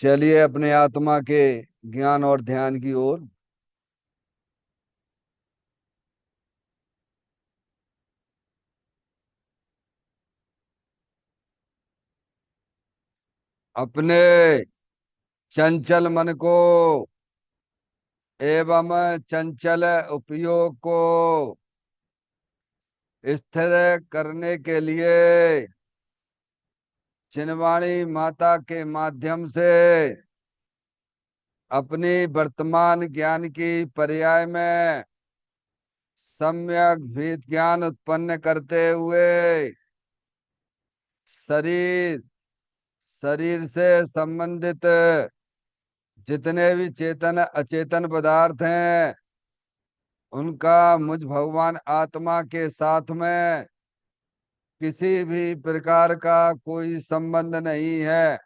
चलिए अपने आत्मा के ज्ञान और ध्यान की ओर। अपने चंचल मन को एवं चंचल उपयोग को स्थिर करने के लिए चिन्वाणी माता के माध्यम से अपनी वर्तमान ज्ञान की पर्याय में सम्यक भेद ज्ञान उत्पन्न करते हुए शरीर शरीर से संबंधित जितने भी चेतन अचेतन पदार्थ हैं उनका मुझ भगवान आत्मा के साथ में किसी भी प्रकार का कोई संबंध नहीं है।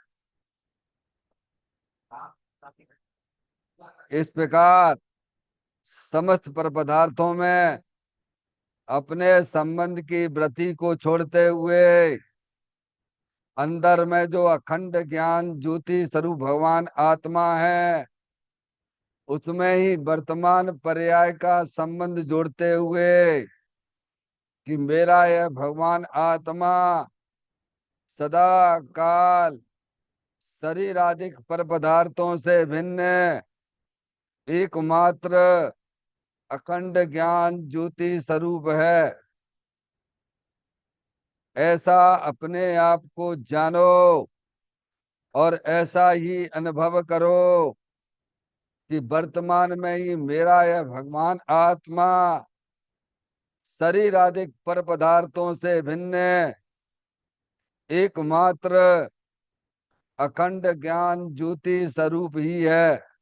इस प्रकार समस्त पर पदार्थों में अपने संबंध की वृत्ति को छोड़ते हुए अंदर में जो अखंड ज्ञान ज्योति स्वरूप भगवान आत्मा है उसमें ही वर्तमान पर्याय का संबंध जोड़ते हुए कि मेरा यह भगवान आत्मा सदा काल शरीर आदि पर पदार्थों से भिन्न एकमात्र अखंड ज्ञान ज्योति स्वरूप है। ऐसा अपने आप को जानो और ऐसा ही अनुभव करो कि वर्तमान में ही मेरा यह भगवान आत्मा शरीर आदि पर पदार्थों से भिन्न एकमात्र अखंड ज्ञान ज्योति स्वरूप ही है।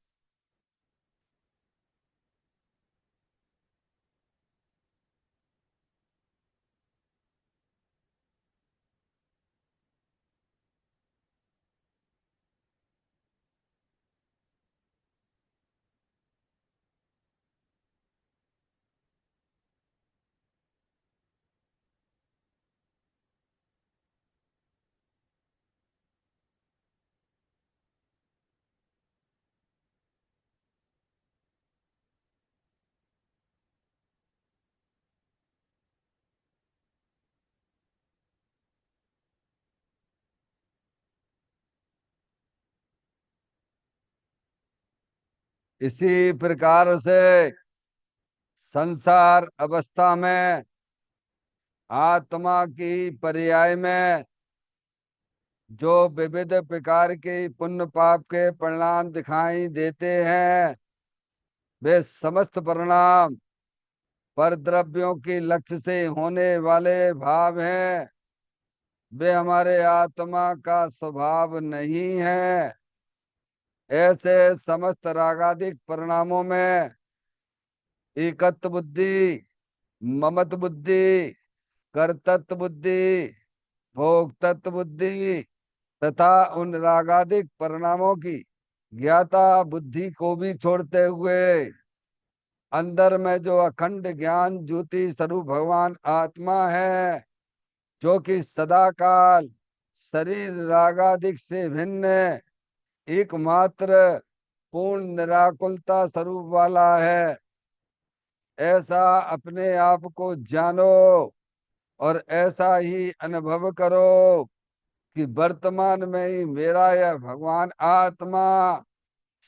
इसी प्रकार से संसार अवस्था में आत्मा की पर्याय में जो विविध प्रकार के पुण्य पाप के परिणाम दिखाई देते हैं वे समस्त परिणाम पर द्रव्यों के लक्ष्य से होने वाले भाव हैं। वे हमारे आत्मा का स्वभाव नहीं है। ऐसे समस्त रागादिक परिणामों में एकत्व बुद्धि, ममत्व बुद्धि, कर्तृत्व बुद्धि, भोक्तृत्व बुद्धि तथा उन रागादिक परिणामों की ज्ञाता बुद्धि को भी छोड़ते हुए अंदर में जो अखंड ज्ञान ज्योति स्वरूप भगवान आत्मा है जो कि सदा काल शरीर रागादिक से भिन्न एकमात्र पूर्ण निराकुलता स्वरूप वाला है। ऐसा अपने आप को जानो और ऐसा ही अनुभव करो कि वर्तमान में ही मेरा यह भगवान आत्मा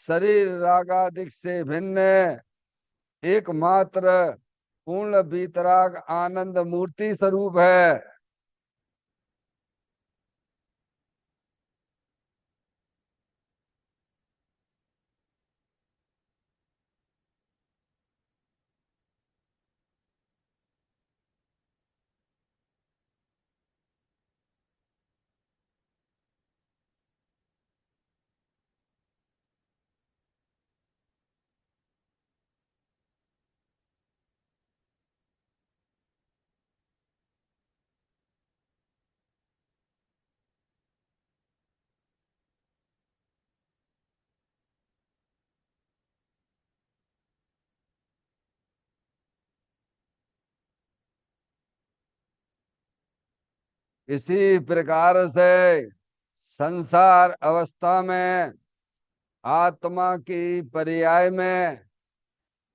शरीर रागादिक से भिन्न एकमात्र पूर्ण वीतराग आनंद मूर्ति स्वरूप है। इसी प्रकार से संसार अवस्था में आत्मा की पर्याय में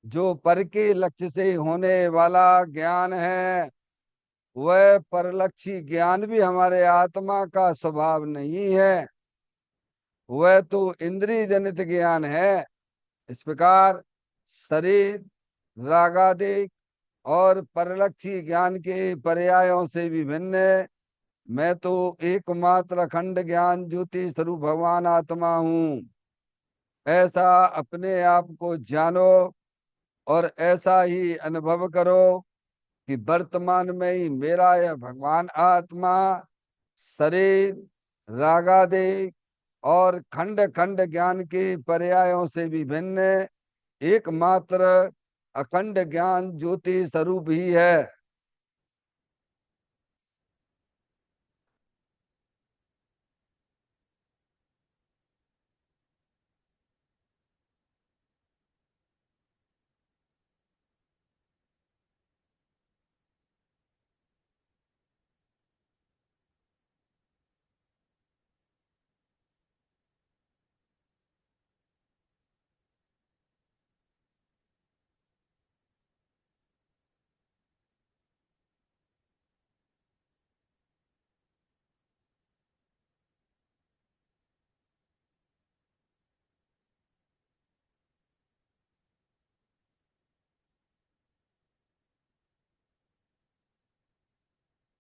जो पर के लक्ष्य से होने वाला ज्ञान है, वह परलक्षी ज्ञान भी हमारे आत्मा का स्वभाव नहीं है। वह तो इंद्रिय जनित ज्ञान है। इस प्रकार शरीर, रागादिक और परलक्षी ज्ञान के पर्यायों से भी भिन्न मैं तो एकमात्र अखंड ज्ञान ज्योति स्वरूप भगवान आत्मा हूँ। ऐसा अपने आप को जानो और ऐसा ही अनुभव करो कि वर्तमान में ही मेरा यह भगवान आत्मा शरीर, रागादि और खंड खंड ज्ञान के पर्यायों से भी भिन्न एकमात्र अखंड ज्ञान ज्योति स्वरूप ही है।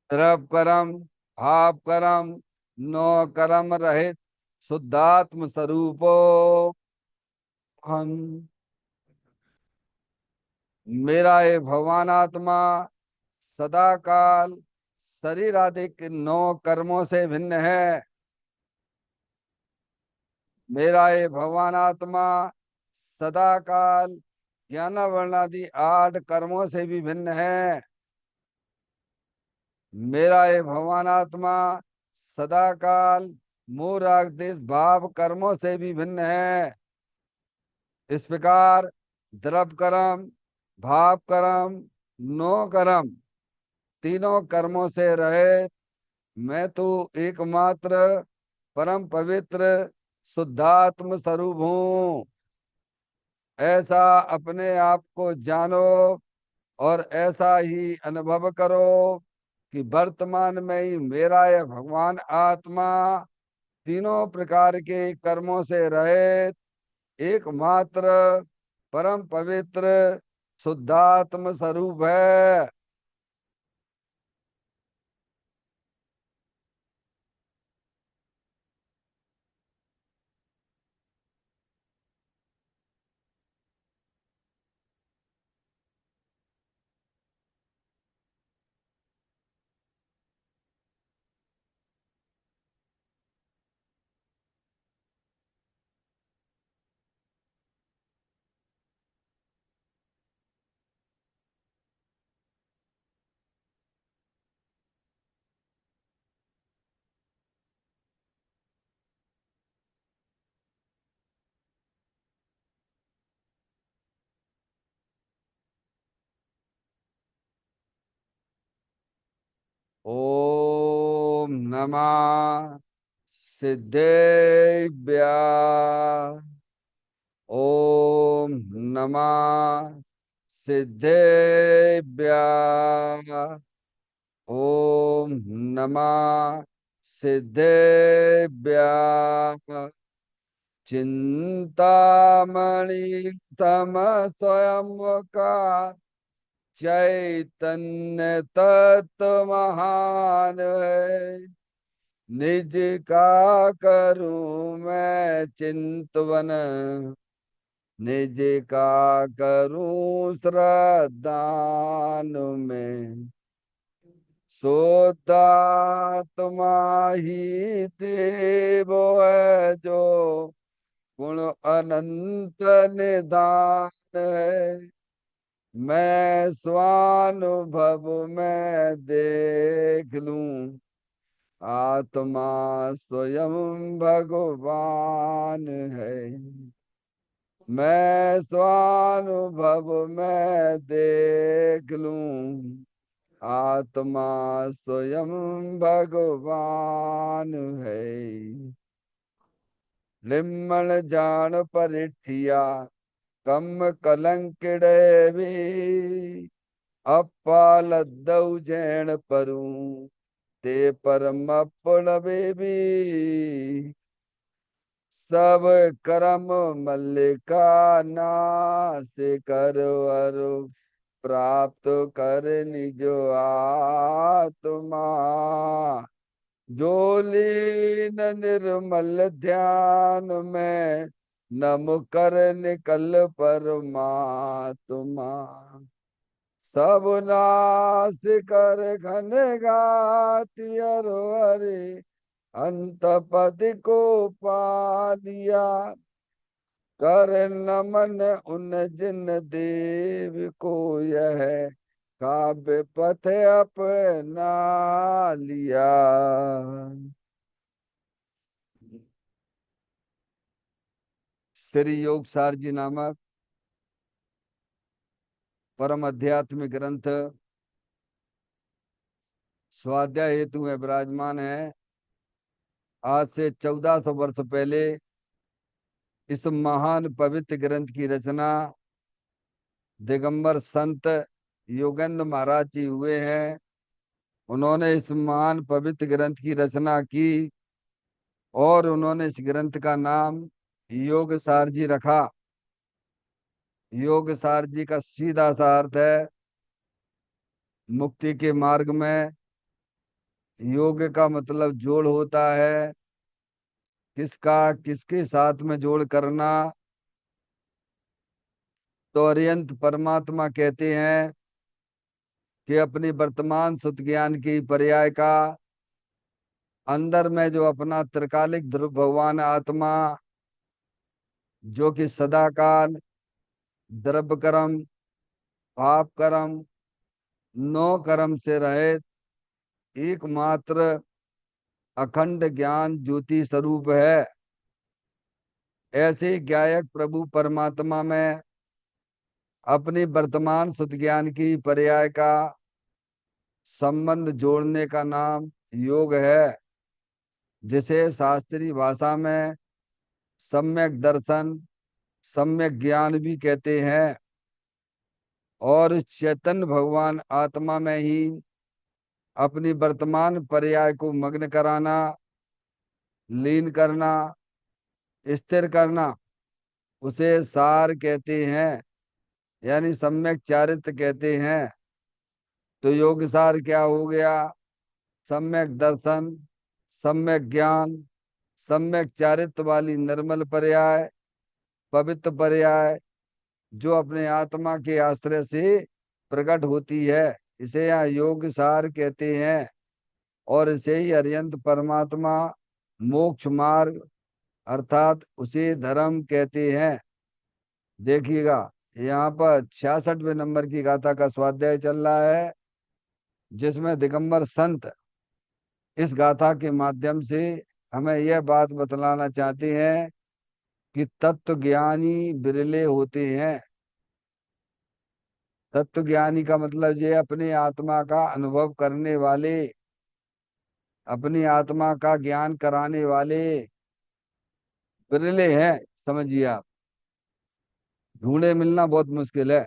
द्रव कर्म, भाव कर्म, नो कर्म रहित शुद्धात्म स्वरूपो हम। मेरा ये भगवान आत्मा सदा काल शरीर आदि के नौ कर्मों से भिन्न है। मेरा ये भगवान आत्मा सदा काल ज्ञान वर्णादि 8 कर्मों से भी भिन्न है। मेरा ये भगवान आत्मा सदा काल मोह राग देश भाव कर्मों से भी भिन्न है। इस प्रकार द्रव कर्म, भाव कर्म, नो कर्म तीनों कर्मों से रहे मैं तो एकमात्र परम पवित्र शुद्धात्म स्वरूप हूँ। ऐसा अपने आप को जानो और ऐसा ही अनुभव करो कि वर्तमान में ही मेरा यह भगवान आत्मा तीनों प्रकार के कर्मों से रहित एकमात्र परम पवित्र शुद्धात्म स्वरूप है। ओम नमः सिद्धेभ्य। ओम नमः सिद्धेभ्य। ओम नमः सिद्धेभ्य। चिंतामणि तम स्वयं का चैतन्य तत्व महान है। निज का करूं मैं चिंतवन, निज का करूं श्रद्धान में। सोतात्मा ही देव है जो गुण अनंत निदान है। मैं स्वानुभव में देख लूं आत्मा स्वयं भगवान है। मैं स्वानुभव में देख लूं आत्मा स्वयं भगवान है। लिम्मण जान परिठिया कम कलंकिड़े भी अप्पा लद्दऊ जैन परू ते परम भी सब करम मल्लिका नाश कर अरु प्राप्त कर निज आत्मा जो लीन निर्मल ध्यान में नम कर निकल परमात्मा सब नाश कर घन गाति अरु हरि अंत पद को पा दिया कर नमन उन जिन देव को यह काव्य पथ अपना लिया। श्री योग सार जी नामक परम आध्यात्मिक ग्रंथ स्वाध्याय हेतु में विराजमान है। आज से 1400 वर्ष पहले इस महान पवित्र ग्रंथ की रचना दिगंबर संत योगेंद्र महाराज जी हुए हैं। उन्होंने इस महान पवित्र ग्रंथ की रचना की और उन्होंने इस ग्रंथ का नाम योग सार जी रखा। योग सार जी का सीधा सा अर्थ है मुक्ति के मार्ग में योग का मतलब जोड़ होता है। किसका किसके साथ में जोड़ करना? तो अरिहंत परमात्मा कहते हैं कि अपनी वर्तमान सुत ज्ञान की पर्याय का अंदर में जो अपना त्रिकालिक ध्रुव भगवान आत्मा जो कि सदाकाल द्रव्य कर्म पाप कर्म नौ कर्म से रहित एकमात्र अखंड ज्ञान ज्योति स्वरूप है। ऐसे ज्ञायक प्रभु परमात्मा में अपनी वर्तमान सुत ज्ञान की पर्याय का संबंध जोड़ने का नाम योग है, जिसे शास्त्रीय भाषा में सम्यक दर्शन सम्यक ज्ञान भी कहते हैं। और चैतन्य भगवान आत्मा में ही अपनी वर्तमान पर्याय को मग्न कराना लीन करना स्थिर करना उसे सार कहते हैं, यानी सम्यक चारित्र कहते हैं। तो योग सार क्या हो गया? सम्यक दर्शन सम्यक ज्ञान सम्यक चारित्र वाली निर्मल पर्याय पवित्र पर्याय जो अपने आत्मा के आश्रय से प्रकट होती है, इसे यहाँ योग सार कहते हैं। और इसे ही अरिहंत परमात्मा मोक्ष मार्ग अर्थात उसे धर्म कहते हैं। देखिएगा यहाँ पर 66वें नंबर की गाथा का स्वाध्याय चल रहा है, जिसमें दिगंबर संत इस गाथा के माध्यम से हमें यह बात बतलाना चाहते हैं कि तत्व ज्ञानी बिरले होते हैं। तत्व ज्ञानी का मतलब ये अपने आत्मा का अनुभव करने वाले अपनी आत्मा का ज्ञान कराने वाले बिरले हैं। समझिए आप, ढूंढे मिलना बहुत मुश्किल है।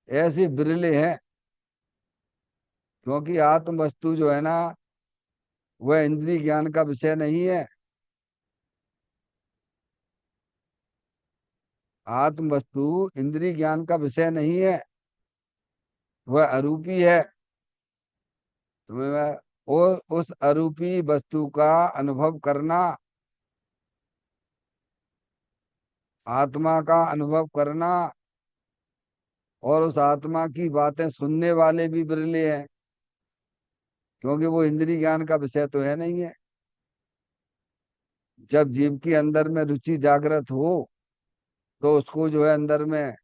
ऐसे बिरले हैं क्योंकि आत्म वस्तु जो है ना वह इंद्रिय ज्ञान का विषय नहीं है। आत्म वस्तु इंद्रिय ज्ञान का विषय नहीं है, वह अरूपी है। तुम्हें और उस अरूपी वस्तु का अनुभव करना आत्मा का अनुभव करना और उस आत्मा की बातें सुनने वाले भी बिरले हैं, क्योंकि वो इंद्रिय ज्ञान का विषय तो है नहीं है। जब जीव के अंदर में रुचि जागृत हो तो उसको जो है अंदर में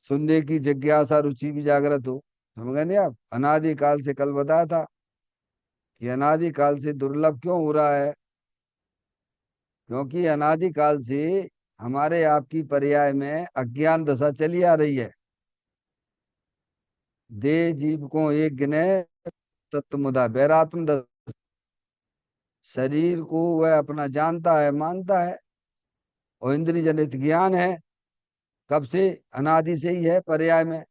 सुनने की जिज्ञासा रुचि भी जागृत हो। समझ गए नहीं आप? अनादि काल से कल बताया था कि अनादि काल से दुर्लभ क्यों हो रहा है, क्योंकि अनादि काल से हमारे आपकी पर्याय में अज्ञान दशा चली आ रही है। दे जीव को एक गिने तत्व मुदा बैरात्म दशा। शरीर को वह अपना जानता है, मानता है, और इंद्रिय जनित ज्ञान है कब से, अनादि से ही है, पर्याय में।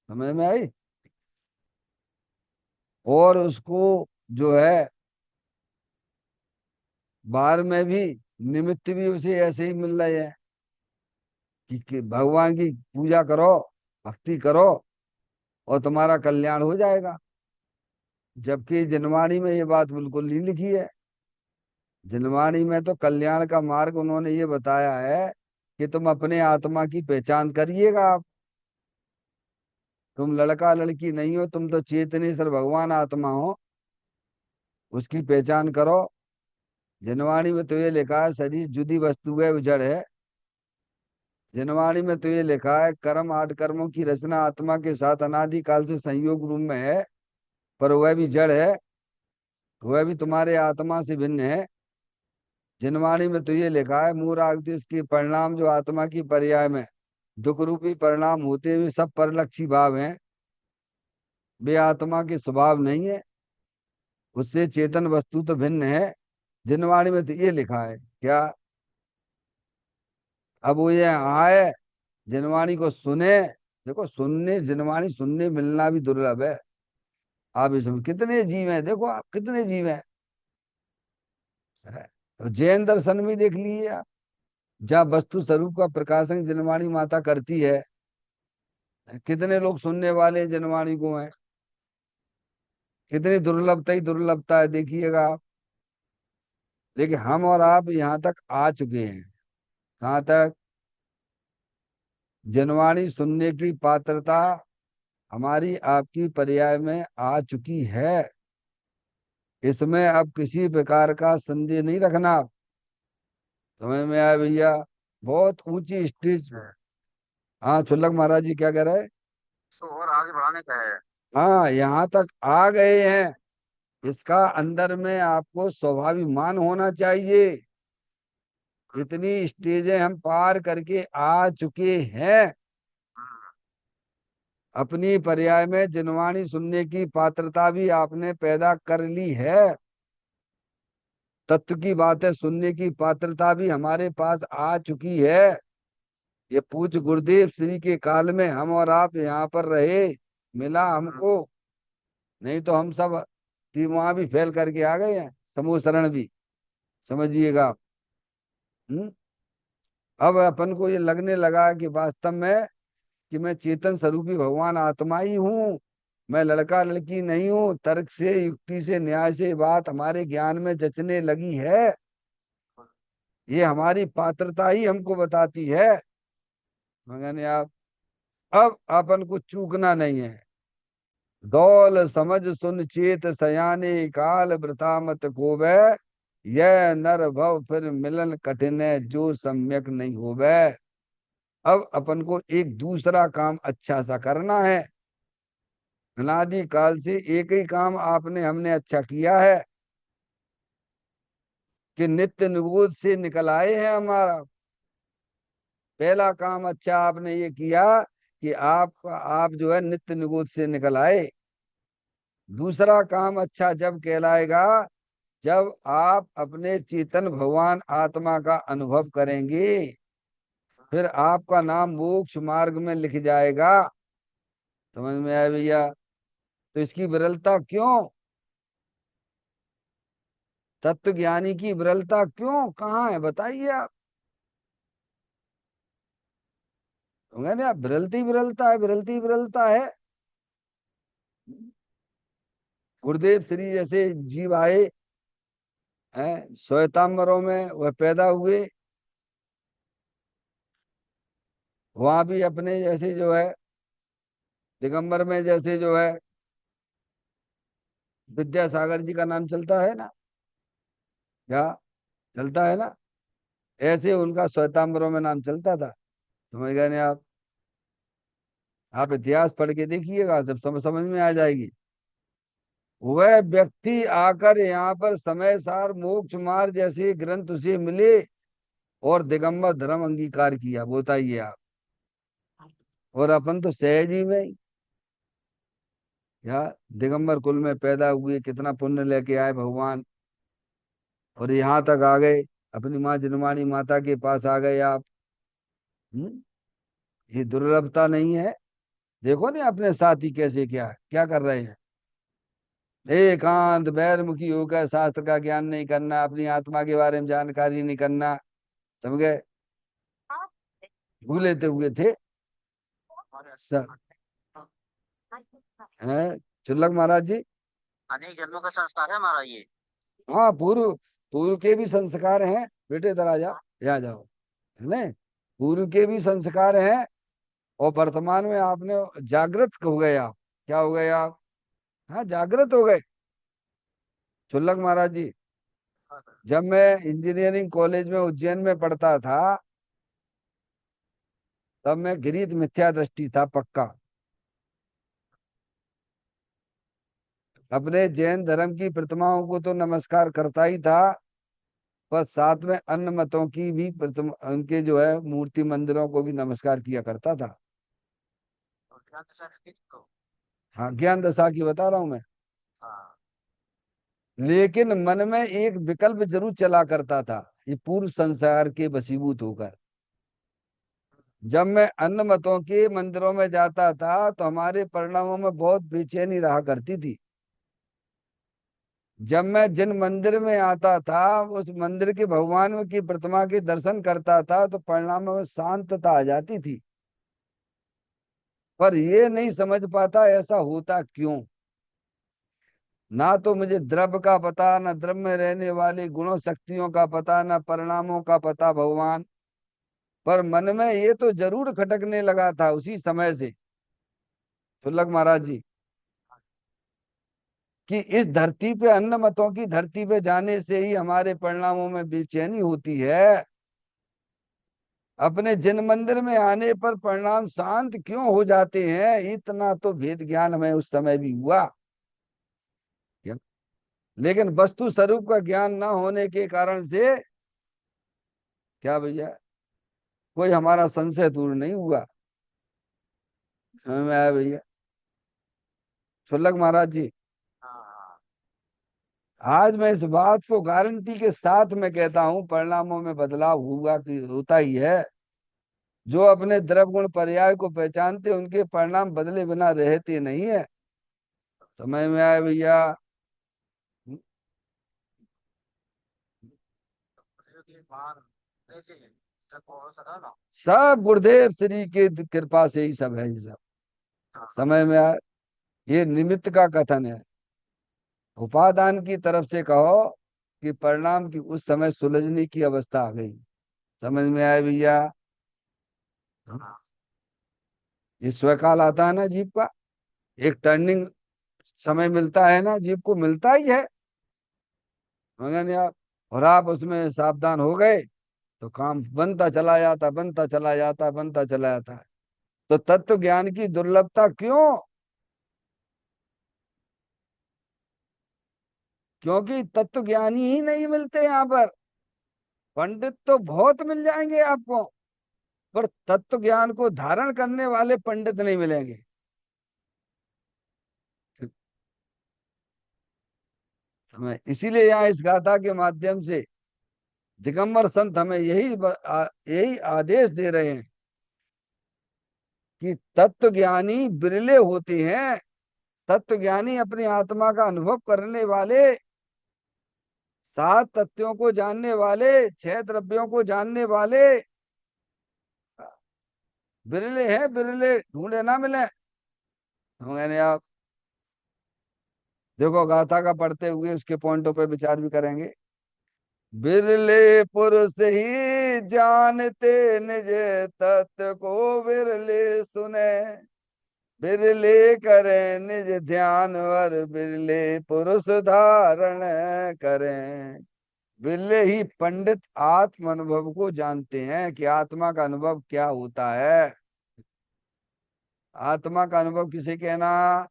समझ में आई। और उसको जो है बाहर में भी निमित्त भी उसे ऐसे ही मिल रहे हैं कि भगवान की पूजा करो, भक्ति करो, और तुम्हारा कल्याण हो जाएगा। जबकि जिनवाणी में ये बात बिल्कुल नहीं लिखी है। जिनवाणी में तो कल्याण का मार्ग उन्होंने ये बताया है कि तुम अपने आत्मा की पहचान करिएगा आप। तुम लड़का लड़की नहीं हो, तुम तो चेतनेश्वर भगवान आत्मा हो, उसकी पहचान करो। जिनवाणी में तो ये लिखा है शरीर जुदी वस्तु है, जड़ है। जिनवाणी में तो ये लिखा है कर्म, 8 कर्मों की रचना आत्मा के साथ अनादि काल से संयोग रूप में है, पर वह भी जड़ है, वह भी तुम्हारे आत्मा से भिन्न है। जिनवाणी में तो ये लिखा है मूर आगति इसके परिणाम जो आत्मा की पर्याय में दुख रूपी परिणाम होते हुए सब परलक्षी भाव हैं, वे आत्मा के स्वभाव नहीं है, उससे चेतन वस्तु तो भिन्न है। जिनवाणी में तो ये लिखा है क्या। अब वो ये आए, जिनवाणी को सुने। देखो सुनने, जिनवाणी सुनने मिलना भी दुर्लभ है। आप इसमें कितने जीव हैं, देखो आप कितने जीव हैं। तो जैन दर्शन में देख लीजिए आप, जहाँ वस्तु स्वरूप का प्रकाशन जिनवाणी माता करती है, कितने लोग सुनने वाले जिनवाणी को हैं। कितनी दुर्लभता ही दुर्लभता है, देखिएगा आप। लेकिन हम और आप यहाँ तक आ चुके हैं। कहाँ तक? जिनवाणी सुनने की पात्रता हमारी आपकी पर्याय में आ चुकी है। इसमें अब किसी प्रकार का संदेह नहीं रखना आप। समझ में आया भैया? बहुत ऊंची स्टेज पे। हाँ छुल्लक महाराज जी क्या कह रहे हैं? तो और आगे बढ़ाने का है। हाँ यहाँ तक आ गए हैं, इसका अंदर में आपको स्वाभिमान होना चाहिए। इतनी स्टेजें हम पार करके आ चुके हैं। अपनी पर्याय में जिनवाणी सुनने की पात्रता भी आपने पैदा कर ली है। तत्व की बातें सुनने की पात्रता भी हमारे पास आ चुकी है। ये पूज्य गुरुदेव श्री के काल में हम और आप यहाँ पर रहे, मिला हमको। नहीं तो हम सब वहां भी फेल करके आ गए हैं, समूह शरण भी। समझिएगा आप। हम्म? अब अपन को ये लगने लगा कि वास्तव में कि मैं चेतन स्वरूपी भगवान आत्मा ही हूँ, मैं लड़का लड़की नहीं हूँ। तर्क से, युक्ति से, न्याय से बात हमारे ज्ञान में जचने लगी है। ये हमारी पात्रता ही हमको बताती है। मगर आप अब अपन को चूकना नहीं है। दौल समझ सुन चेत सयाने काल वृथा मत खोवे, यह नर भव फिर मिलन कठिन है जो सम्यक नहीं होवे। अब अपन को एक दूसरा काम अच्छा सा करना है। अनादि काल से एक ही काम आपने हमने अच्छा किया है कि नित्य निगोद से निकल आए हैं हमारा। पहला काम अच्छा आपने ये किया कि आप जो है नित्य निगोद से निकल आए। दूसरा काम अच्छा जब कहलाएगा जब आप अपने चेतन भगवान आत्मा का अनुभव करेंगे, फिर आपका नाम मोक्ष मार्ग में लिख जाएगा। समझ में आया भैया? तो इसकी विरलता क्यों? तत्व ज्ञानी की विरलता क्यों, कहाँ है बताइए आप। तो मैंने आप विरलती विरलता है, विरलती विरलता है। गुरुदेव श्री जैसे जीव आए हैं श्वेतांबरों में, वह पैदा हुए, वहां भी अपने जैसे जो है दिगंबर में जैसे जो है विद्यासागर जी का नाम चलता है ना, क्या चलता है ना, ऐसे उनका श्वेतांबरों में नाम चलता था। समझ गए नहीं आप? आप इतिहास पढ़ के देखिएगा, जब समझ में आ जाएगी। वह व्यक्ति आकर यहाँ पर समय सार मोक्ष मार्ग जैसे ग्रंथ उसे मिले और दिगंबर धर्म अंगीकार किया, बताइए आप। और अपन तो सहज ही में या दिगंबर कुल में पैदा हुए, कितना पुण्य लेके आए भगवान। और यहाँ तक आ गए, अपनी माँ जिनवाणी माता के पास आ गए आप। हम्म। ये दुर्लभता नहीं है? देखो ना अपने साथी कैसे क्या क्या कर रहे हैं। एकांत बैरमुखी होकर शास्त्र का ज्ञान नहीं करना, अपनी आत्मा के बारे में जानकारी नहीं करना, समझ गए? भूले तो हुए थे सब। हैं चुल्लक महाराज जी? अनेक जन्मों का संस्कार है हमारा ये। हाँ, पूर्व पूर्व के भी संस्कार हैं। बेटे इधर आ जा, यहाँ जाओ, है ना? पूर्व के भी संस्कार हैं, और वर्तमान में आपने जागृत हो गए आप। क्या हो गए आप? हाँ, जागृत हो गए। चुल्लक महाराज जी, जब मैं इंजीनियरिंग कॉलेज में उज्जैन में पढ़ता था, तब मैं गृहीत मिथ्या दृष्टि था पक्का। अपने जैन धर्म की प्रतिमाओं को तो नमस्कार करता ही था, पर साथ में अन्य मतों की भी प्रतिमा, उनके जो है मूर्ति मंदिरों को भी नमस्कार किया करता था। और क्या तो सर इसको। हाँ, ज्ञान दशा की बता रहा हूं मैं। हाँ। लेकिन मन में एक विकल्प जरूर चला करता था, ये पूर्व संसार के वशीभूत होकर। जब मैं अन्य मतों के मंदिरों में जाता था तो हमारे परिणामों में बहुत बेचैनी रहा करती थी। जब मैं जिन मंदिर में आता था, उस मंदिर के भगवान की प्रतिमा के दर्शन करता था, तो परिणाम में शांतता आ जाती थी। पर ये नहीं समझ पाता ऐसा होता क्यों। ना तो मुझे द्रव्य का पता, ना द्रव्य में रहने वाली गुणों शक्तियों का पता, ना परिणामों का पता भगवान। पर मन में ये तो जरूर खटकने लगा था उसी समय से, सुलग महाराज जी, कि इस धरती पे, अन्य मतों की धरती पे जाने से ही हमारे परिणामों में बेचैनी होती है। अपने जिन मंदिर में आने पर परिणाम शांत क्यों हो जाते हैं, इतना तो भेद ज्ञान हमें उस समय भी हुआ। क्या? लेकिन वस्तु स्वरूप का ज्ञान ना होने के कारण से, क्या भैया, कोई हमारा संशय दूर नहीं हुआ। समझ में आया भैया? सुलग महाराज जी, हाँ। आज मैं इस बात को गारंटी के साथ मैं कहता हूं, परिणामों में बदलाव हुआ कि होता ही है। जो अपने द्रव्य गुण पर्याय को पहचानते, उनके परिणाम बदले बिना रहते नहीं है। समझ में आया भैया? बाहर कैसे सब हो सका ना। सब गुरुदेव श्री के कृपा से ही सब है, ये सब। हाँ। समझ में आया? ये निमित्त का कथन है। उपादान की तरफ से कहो कि परिणाम की उस समय सुलझने की अवस्था आ गई। समझ में आया भैया? हाँ। ये स्वकाल आता है ना जीव का, एक टर्निंग समय मिलता है ना, जीव को मिलता ही है। मगर नहीं आप, और आप उसमें सावधान हो गए तो काम बनता चला जाता, बनता चला जाता, बनता चला जाता है। तो तत्व ज्ञान की दुर्लभता क्यों? क्योंकि तत्व ज्ञानी ही नहीं मिलते यहाँ पर। पंडित तो बहुत मिल जाएंगे आपको, पर तत्व ज्ञान को धारण करने वाले पंडित नहीं मिलेंगे। हमें इसीलिए यहाँ इस गाथा के माध्यम से दिगंबर संत हमें यही आदेश दे रहे हैं कि तत्व ज्ञानी बिरले होते हैं। तत्व ज्ञानी अपनी आत्मा का अनुभव करने वाले, सात तत्वों को जानने वाले, छह द्रव्यों को जानने वाले बिरले हैं, बिरले ढूंढे ना मिले। मैंने आप देखो, गाथा का पढ़ते हुए उसके पॉइंटों पे विचार भी करेंगे। बिरले पुरुष ही जानते निज तत्व को, बिरले सुने, बिरले करें निज ध्यान, और बिरले पुरुष धारण करें। बिरले ही पंडित आत्म अनुभव को जानते हैं कि आत्मा का अनुभव क्या होता है। आत्मा का अनुभव किसे कहना?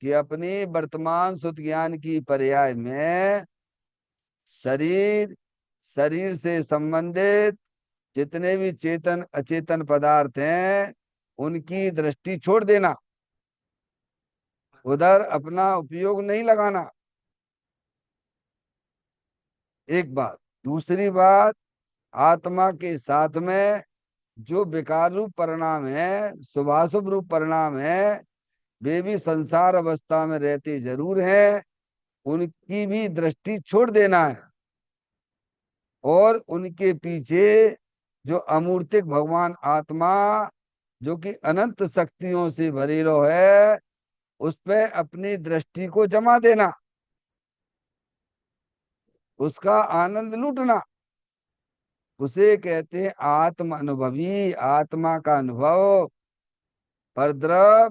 कि अपनी वर्तमान सुत ज्ञान की पर्याय में शरीर, शरीर से संबंधित जितने भी चेतन अचेतन पदार्थ हैं, उनकी दृष्टि छोड़ देना, उधर अपना उपयोग नहीं लगाना। एक बात। दूसरी बात, आत्मा के साथ में जो विकार रूप परिणाम है, शुभाशुभ रूप परिणाम है, वे भी संसार अवस्था में रहते जरूर हैं। उनकी भी दृष्टि छोड़ देना है, और उनके पीछे जो अमूर्तिक भगवान आत्मा, जो कि अनंत शक्तियों से भरेलो है, उस पे अपनी दृष्टि को जमा देना, उसका आनंद लूटना। उसे कहते हैं आत्म अनुभवी। आत्मा का अनुभव परद्रव,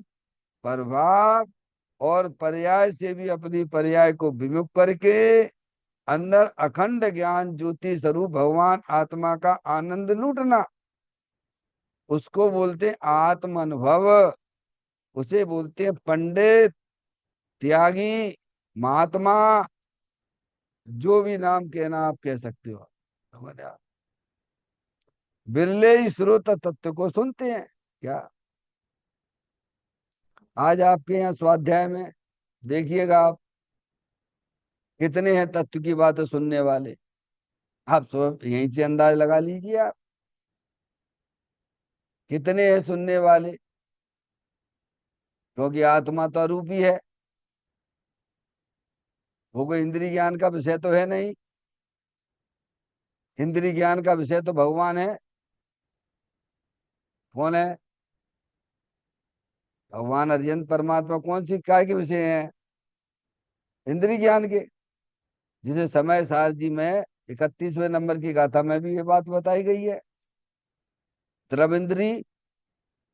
प्रभाव और पर्याय से भी अपनी पर्याय को विमुख करके अंदर अखंड ज्ञान ज्योति स्वरूप भगवान आत्मा का आनंद लूटना, उसको बोलते हैं आत्म अनुभव। उसे बोलते हैं पंडित, त्यागी, महात्मा, जो भी नाम कहना आप कह सकते हो। समझ आप? बिरले ही स्रोत तत्व को सुनते हैं क्या? आज आपके यहाँ स्वाध्याय में देखिएगा आप, कितने हैं तत्व की बातें सुनने वाले। आप यहीं से अंदाज लगा लीजिए आप, कितने हैं सुनने वाले। क्योंकि आत्मा तो अरूप ही है, वो कोई इंद्रिय ज्ञान का विषय तो है नहीं। इंद्रिय ज्ञान का विषय तो भगवान है। कौन है? भगवान अर्जन परमात्मा कौन सी काय के विषय हैं? इंद्रिय ज्ञान के। जिसे समय सार जी में 31वें नंबर की गाथा में भी ये बात बताई गई है। द्रव इंद्री,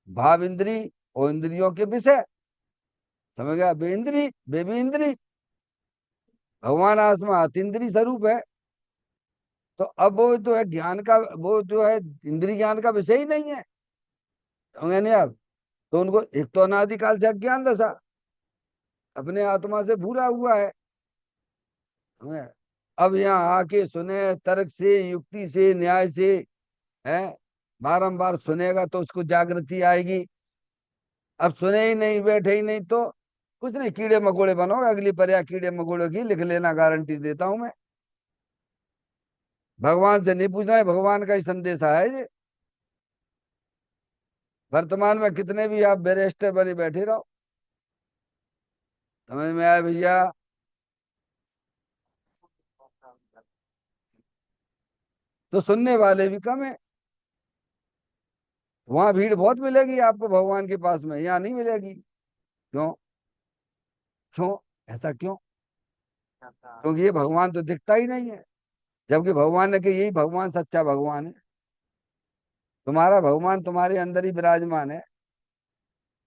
भाव इंद्री और इंद्रियों के विषय। समझ गया? बे इंद्री, बे भी इंद्री। भगवान आत्मा अतीन्द्रिय स्वरूप है। तो अब वो जो है ज्ञान का, वो जो है इंद्रिय ज्ञान का विषय ही नहीं है। समझे नहीं आप? तो उनको एक तो अनादिकाल से अज्ञान दशा, अपने आत्मा से भूला हुआ है। समझे? अब यहाँ आके सुने तर्क से, युक्ति से, न्याय से, है, बारंबार सुनेगा तो उसको जागृति आएगी। अब सुने ही नहीं, बैठे ही नहीं, तो कुछ नहीं, कीड़े मकोड़े बनोगे। अगली पर्याय कीड़े मकोड़े की लिख लेना, गारंटी देता हूं मैं। भगवान से नहीं पूछना है, भगवान का ही संदेशा है ये। वर्तमान में कितने भी आप बैरिस्टर बने बैठे रहो। समझ में आया भैया? तो सुनने वाले भी कम है। वहां भीड़ बहुत मिलेगी आपको भगवान के पास में, यहाँ नहीं मिलेगी। क्यों? क्यों? ऐसा क्यों? क्योंकि ये भगवान तो दिखता ही नहीं है। जबकि भगवान ने कि यही भगवान सच्चा भगवान है। तुम्हारा भगवान तुम्हारे अंदर ही विराजमान है।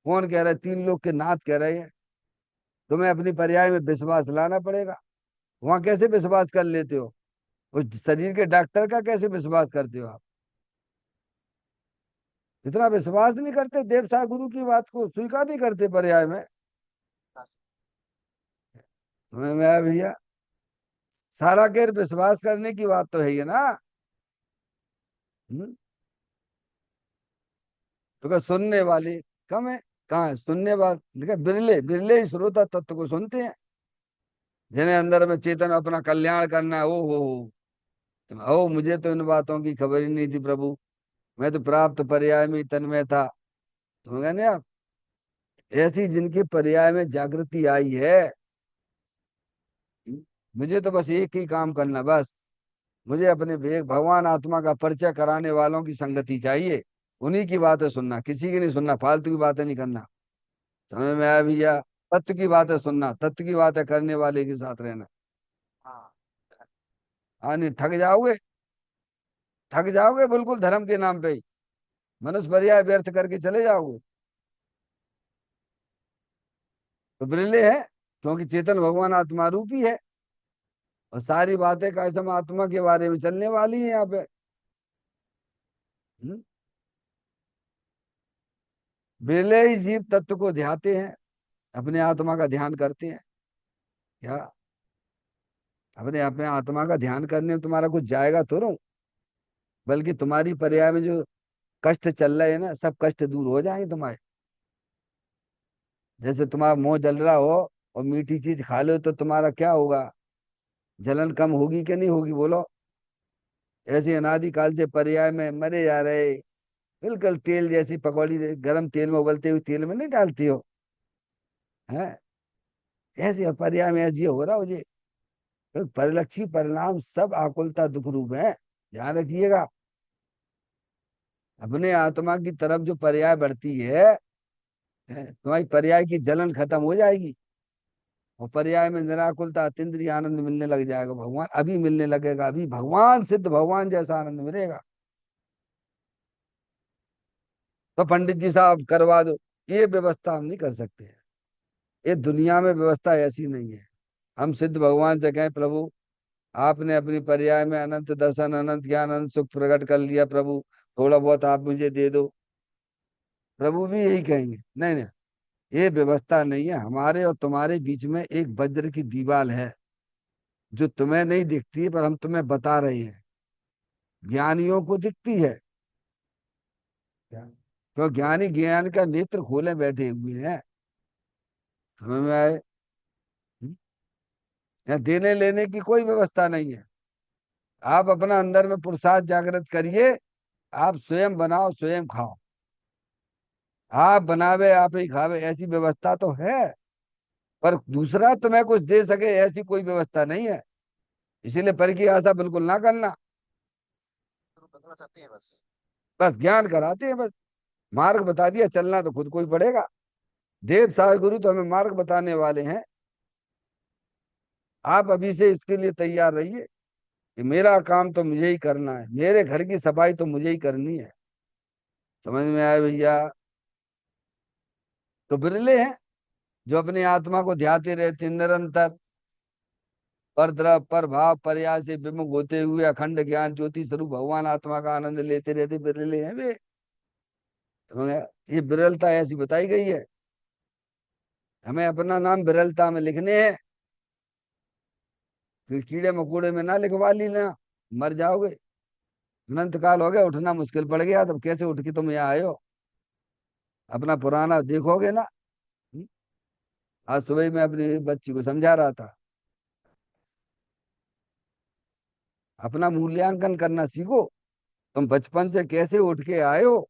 कौन कह रहा है? तीन लोग के नाथ कह रहे हैं। तुम्हें अपनी पर्याय में विश्वास लाना पड़ेगा। वहां कैसे विश्वास कर लेते हो? उस शरीर के डॉक्टर का कैसे विश्वास करते हो आप? इतना विश्वास नहीं करते, देव साहब गुरु की बात को स्वीकार नहीं करते पर्याय में। समझ में आया भैया? सारा गैर विश्वास करने की बात तो है ये ना। हम्म? तो क्या सुनने वाले कम है? कहाँ है सुनने वाले? देखा, बिरले बिरले ही श्रोता तत्व को सुनते हैं, जिन्हें अंदर में चेतन अपना कल्याण करना है। ओ मुझे तो इन बातों की खबर ही नहीं थी प्रभु। मैं तो प्राप्त पर्याय में ही तन्मय था। समझ गए ना आप? ऐसी जिनके पर्याय में जागृति आई है, मुझे तो बस एक ही काम करना, बस मुझे अपने भगवान आत्मा का परिचय कराने वालों की संगति चाहिए। उन्हीं की बातें सुनना, किसी की नहीं सुनना, फालतू की बातें नहीं करना। समझ में आया भैया? तत्व की बातें सुनना, तत्व की बातें करने वाले के साथ रहना। हाँ। हाँ, नहीं ठग जाओगे। ठग जाओगे बिल्कुल, धर्म के नाम पे ही मनुष्य पर्याय व्यर्थ करके चले जाओगे। तो ब्रिले है, क्योंकि चेतन भगवान आत्मा रूपी है। और सारी बातें का ऐसा आत्मा के बारे में चलने वाली है यहाँ पे। हम्म? बिरले ही जीव तत्व को ध्याते हैं, अपने आत्मा का ध्यान करते हैं। क्या? अपने अपने आत्मा का ध्यान करने में तुम्हारा कुछ जाएगा तो रो, बल्कि तुम्हारी पर्याय में जो कष्ट चल रहे हैं ना, सब कष्ट दूर हो जाएंगे तुम्हारे। जैसे तुम्हारा मुंह जल रहा हो और मीठी चीज खा लो तो तुम्हारा क्या होगा? जलन कम होगी कि नहीं होगी बोलो। ऐसे अनादिकाल से पर्याय में मरे जा रहे, बिल्कुल तेल जैसी पकौड़ी गरम तेल में उबलते हुए तेल में नहीं डालती हो, है ऐसे पर्याय में ऐसे हो रहा हो जी। तो परिलक्षी परिणाम सब आकुलता दुख रूप है, ध्यान रखिएगा। अपने आत्मा की तरफ जो पर्याय बढ़ती है, तुम्हारी पर्याय की जलन खत्म हो जाएगी, और पर्याय में निराकुलता अतीन्द्रिय आनंद मिलने लग जाएगा, भगवान अभी मिलने लगेगा, अभी भगवान सिद्ध भगवान जैसा आनंद मिलेगा। तो पंडित जी साहब करवा दो, ये व्यवस्था हम नहीं कर सकते हैं। ये दुनिया में व्यवस्था ऐसी नहीं है। हम सिद्ध भगवान से कहें प्रभु आपने अपनी पर्याय में अनंत दर्शन अनंत ज्ञान अनंत सुख प्रकट कर लिया, प्रभु थोड़ा बहुत आप मुझे दे दो, प्रभु भी यही कहेंगे नहीं नहीं, ये व्यवस्था नहीं है। हमारे और तुम्हारे बीच में एक वज्र की दीवार है, जो तुम्हें नहीं दिखती है पर हम तुम्हें बता रहे हैं। ज्ञानियों को दिखती है क्या? तो ज्ञानी ज्ञान का नेत्र खोले बैठे हुए हैं, समझ में आए? हम्म? यहाँ देने लेने की कोई व्यवस्था नहीं है। आप अपना अंदर में पुरुषार्थ जागृत करिए, आप स्वयं बनाओ स्वयं खाओ, आप बनावे आप ही खावे, ऐसी व्यवस्था तो है। पर दूसरा तुम्हें कुछ दे सके ऐसी कोई व्यवस्था नहीं है। इसीलिए पर की आशा बिल्कुल ना करना। तो बदलना चाहते हैं बस। बस ज्ञान कराते हैं, बस मार्ग बता दिया, चलना तो खुद को ही पड़ेगा। देव सार गुरु तो हमें मार्ग बताने वाले हैं। आप अभी से इसके लिए तैयार रहिए कि मेरा काम तो मुझे ही करना है, मेरे घर की सफाई तो मुझे ही करनी है। समझ में आए भैया? तो बिरले हैं जो अपनी आत्मा को ध्याते रहते हैं निरंतर, पर द्रव पर भाव पर्याय से विमुख होते हुए अखंड ज्ञान ज्योति स्वरूप भगवान आत्मा का आनंद लेते रहते बिरले हैं वे। समझ गए? ये विरलता ऐसी बताई गई है। हमें अपना नाम विरलता में लिखने हैं, फिर कीड़े मकोड़े में ना लिखवा ली ना, मर जाओगे। अनंत काल हो गया, उठना मुश्किल पड़ गया, तब कैसे उठ के तुम यहाँ आए हो? अपना पुराना देखोगे ना। हम्म? आज सुबह ही मैं अपनी बच्ची को समझा रहा था, अपना मूल्यांकन करना सीखो। तुम बचपन से कैसे उठ के आए हो,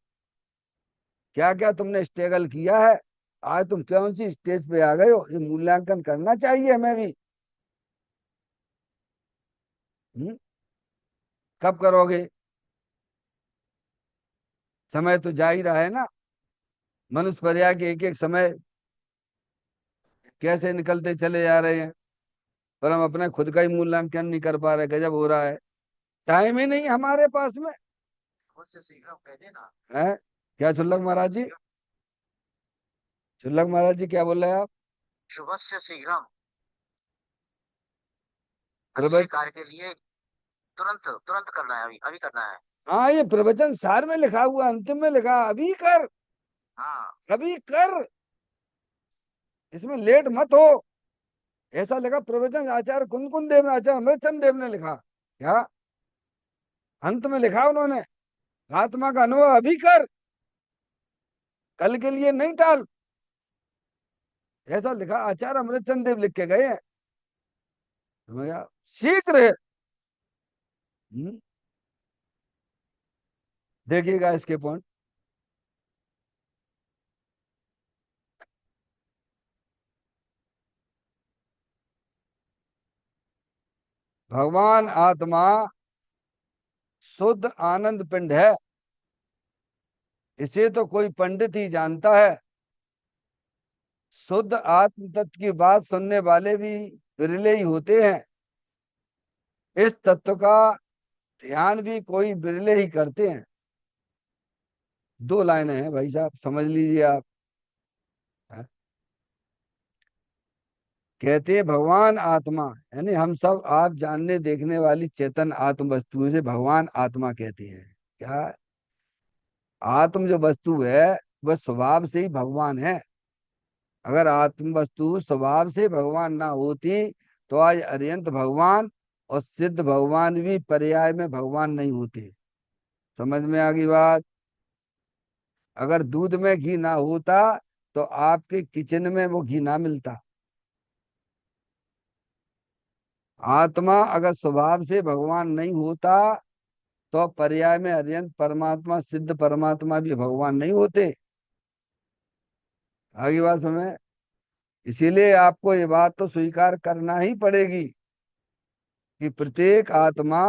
क्या क्या तुमने स्ट्रगल किया है, आज तुम कौन सी स्टेज पे आ गए हो, ये मूल्यांकन करना चाहिए हमें भी। हम्म? कब करोगे? समय तो जा ही रहा है ना। मनुष्य पर्याय के एक एक समय कैसे निकलते चले जा रहे हैं, पर हम अपने खुद का ही मूल्यांकन नहीं कर पा रहे, गजब हो रहा है। टाइम ही नहीं हमारे पास में मुझसे शीघ्र कह देना। है। क्या चुल्लक महाराज जी? चुल्लक महाराज जी क्या बोल रहे हैं आप? शुभ से शीघ्र, अच्छे प्रवचन, कार्य के लिए तुरंत तुरंत करना है, अभी अभी करना है। हाँ ये प्रवचन सार में लिखा हुआ, अंतिम में लिखा अभी कर, हाँ। अभी कर, इसमें लेट मत हो। ऐसा लिखा प्रवचन आचार्य कुंदकुंद देव ने, आचार्य अमृतचंद देव ने लिखा क्या, अंत में लिखा उन्होंने आत्मा का अनुभव अभी कर, कल के लिए नहीं टाल। ऐसा लिखा आचार्य अमृतचंद देव लिख के गए हैं। समझ गया? शीघ्र है। हम्म? देखिएगा इसके पॉइंट। भगवान आत्मा शुद्ध आनंद पिंड है, इसे तो कोई पंडित ही जानता है। शुद्ध आत्म तत्व की बात सुनने वाले भी बिरले ही होते हैं। इस तत्व का ध्यान भी कोई बिरले ही करते हैं। दो लाइनें हैं भाई साहब, समझ लीजिए आप। हाँ? कहते हैं भगवान आत्मा, यानी हम सब आप जानने देखने वाली चेतन आत्म वस्तुओं से भगवान आत्मा कहते हैं क्या। आत्म जो वस्तु है वह स्वभाव से ही भगवान है। अगर आत्म वस्तु स्वभाव से भगवान ना होती तो आज अरियंत भगवान और सिद्ध भगवान भी पर्याय में भगवान नहीं होते। समझ में आ गई बात? अगर दूध में घी ना होता तो आपके किचन में वो घी ना मिलता। आत्मा अगर स्वभाव से भगवान नहीं होता तो पर्याय में अर्यंत परमात्मा सिद्ध परमात्मा भी भगवान नहीं होते। आगे बात समझ। इसीलिए आपको ये बात तो स्वीकार करना ही पड़ेगी कि प्रत्येक आत्मा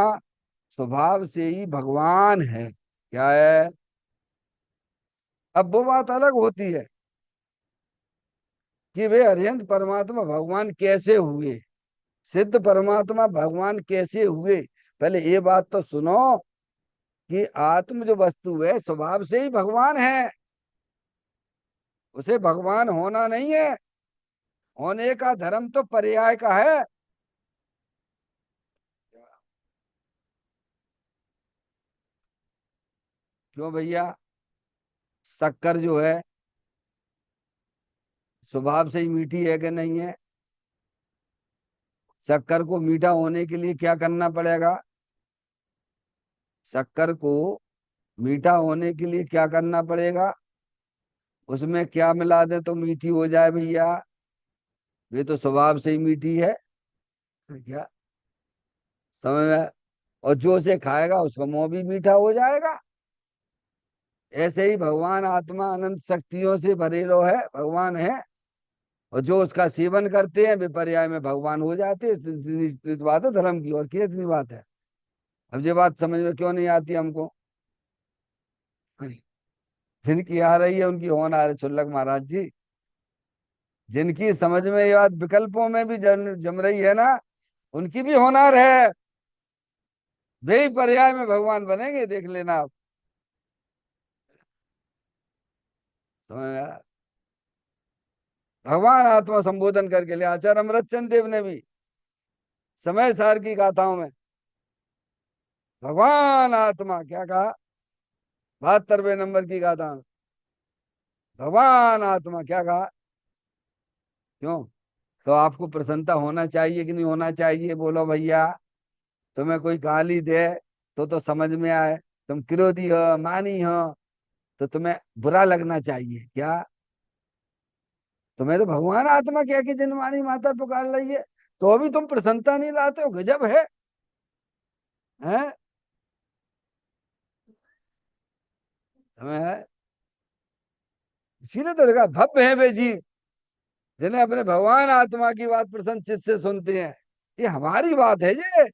स्वभाव से ही भगवान है। क्या है? अब वो बात अलग होती है कि वे अरिहंत परमात्मा भगवान कैसे हुए, सिद्ध परमात्मा भगवान कैसे हुए। पहले ये बात तो सुनो कि आत्म जो वस्तु है स्वभाव से ही भगवान है, उसे भगवान होना नहीं है। होने का धर्म तो पर्याय का है। क्यों भैया? शक्कर जो है स्वभाव से ही मीठी है कि नहीं है? शक्कर को मीठा होने के लिए क्या करना पड़ेगा? शक्कर को मीठा होने के लिए क्या करना पड़ेगा? उसमें क्या मिला दे तो मीठी हो जाए भैया? वे तो स्वभाव से ही मीठी है। क्या समझ में? और जो उसे खाएगा उसका मुंह भी मीठा हो जाएगा। ऐसे ही भगवान आत्मा अनंत शक्तियों से भरे रो है, भगवान है। और जो उसका सेवन करते हैं वे पर्याय में भगवान हो जाते हैं। इतनी बात है धर्म की, और क्या इतनी बात है? अब ये बात समझ में क्यों नहीं आती हमको? जिनकी आ रही है उनकी होन आ रही, छुल्लक महाराज जी। जिनकी समझ में ये बात विकल्पों में भी जम रही है ना, उनकी भी होनार है। वे ही पर्याय में भगवान बनेंगे, देख लेना आप। समझ में आया? भगवान आत्मा संबोधन करके लिया आचार्य अमृतचंद देव ने भी समय सार की गाथाओं में भगवान आत्मा क्या कहा? 72वें नंबर की गाथा में भगवान आत्मा क्या कहा? क्यों? तो आपको प्रसन्नता होना चाहिए कि नहीं होना चाहिए? बोलो भैया। तुम्हें कोई गाली दे तो समझ में आए। तुम क्रोधी हो, मानी हो, तो तुम्हें बुरा लगना चाहिए क्या? तुम्हें तो भगवान आत्मा क्या कि जिनवाणी माता पुकार रही है, तो भी तुम प्रसन्नता नहीं लाते हो। गजब है, हैं? तुम्हें है। इसीलिए तो लिखा भव्य है वे जीव जिन्हें अपने भगवान आत्मा की बात प्रसन्न चित्त से सुनते हैं। ये हमारी बात है ये।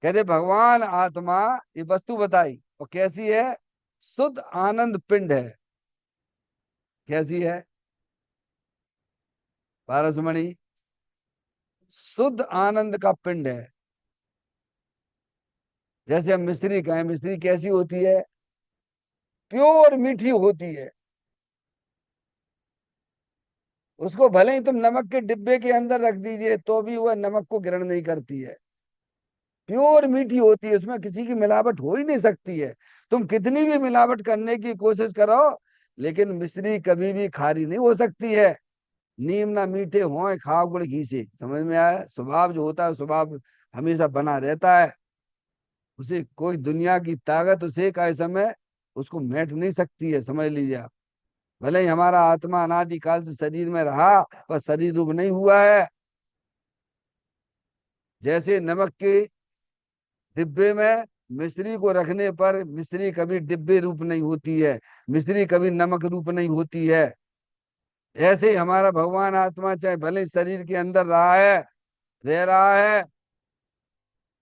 कहते भगवान आत्मा ये वस्तु बताई और कैसी है? शुद्ध आनंद पिंड है। कैसी है? पारसमणि, शुद्ध आनंद का पिंड है। जैसे हम मिश्री कहें, मिश्री कैसी होती है? प्योर मीठी होती है। उसको भले ही तुम नमक के डिब्बे के अंदर रख दीजिए तो भी वह नमक को ग्रहण नहीं करती है। प्योर मीठी होती है, उसमें किसी की मिलावट हो ही नहीं सकती है। तुम कितनी भी मिलावट करने की कोशिश करो, लेकिन मिश्री कभी भी खारी नहीं हो सकती है। नीम ना मीठे हों खाओ गुड़ घी से। समझ में आया? स्वभाव जो होता है स्वभाव हमेशा बना रहता है। उसे कोई दुनिया की ताकत उसे का समय उसको मेट नहीं सकती है। समझ लीजिए आप। भले ही हमारा आत्मा अनादिकाल से शरीर में रहा पर शरीर रूप नहीं हुआ है। जैसे नमक के डिब्बे में मिश्री को रखने पर मिश्री कभी डिब्बे रूप नहीं होती है, मिश्री कभी नमक रूप नहीं होती है। ऐसे ही हमारा भगवान आत्मा चाहे भले ही शरीर के अंदर रहा है, रह रहा है,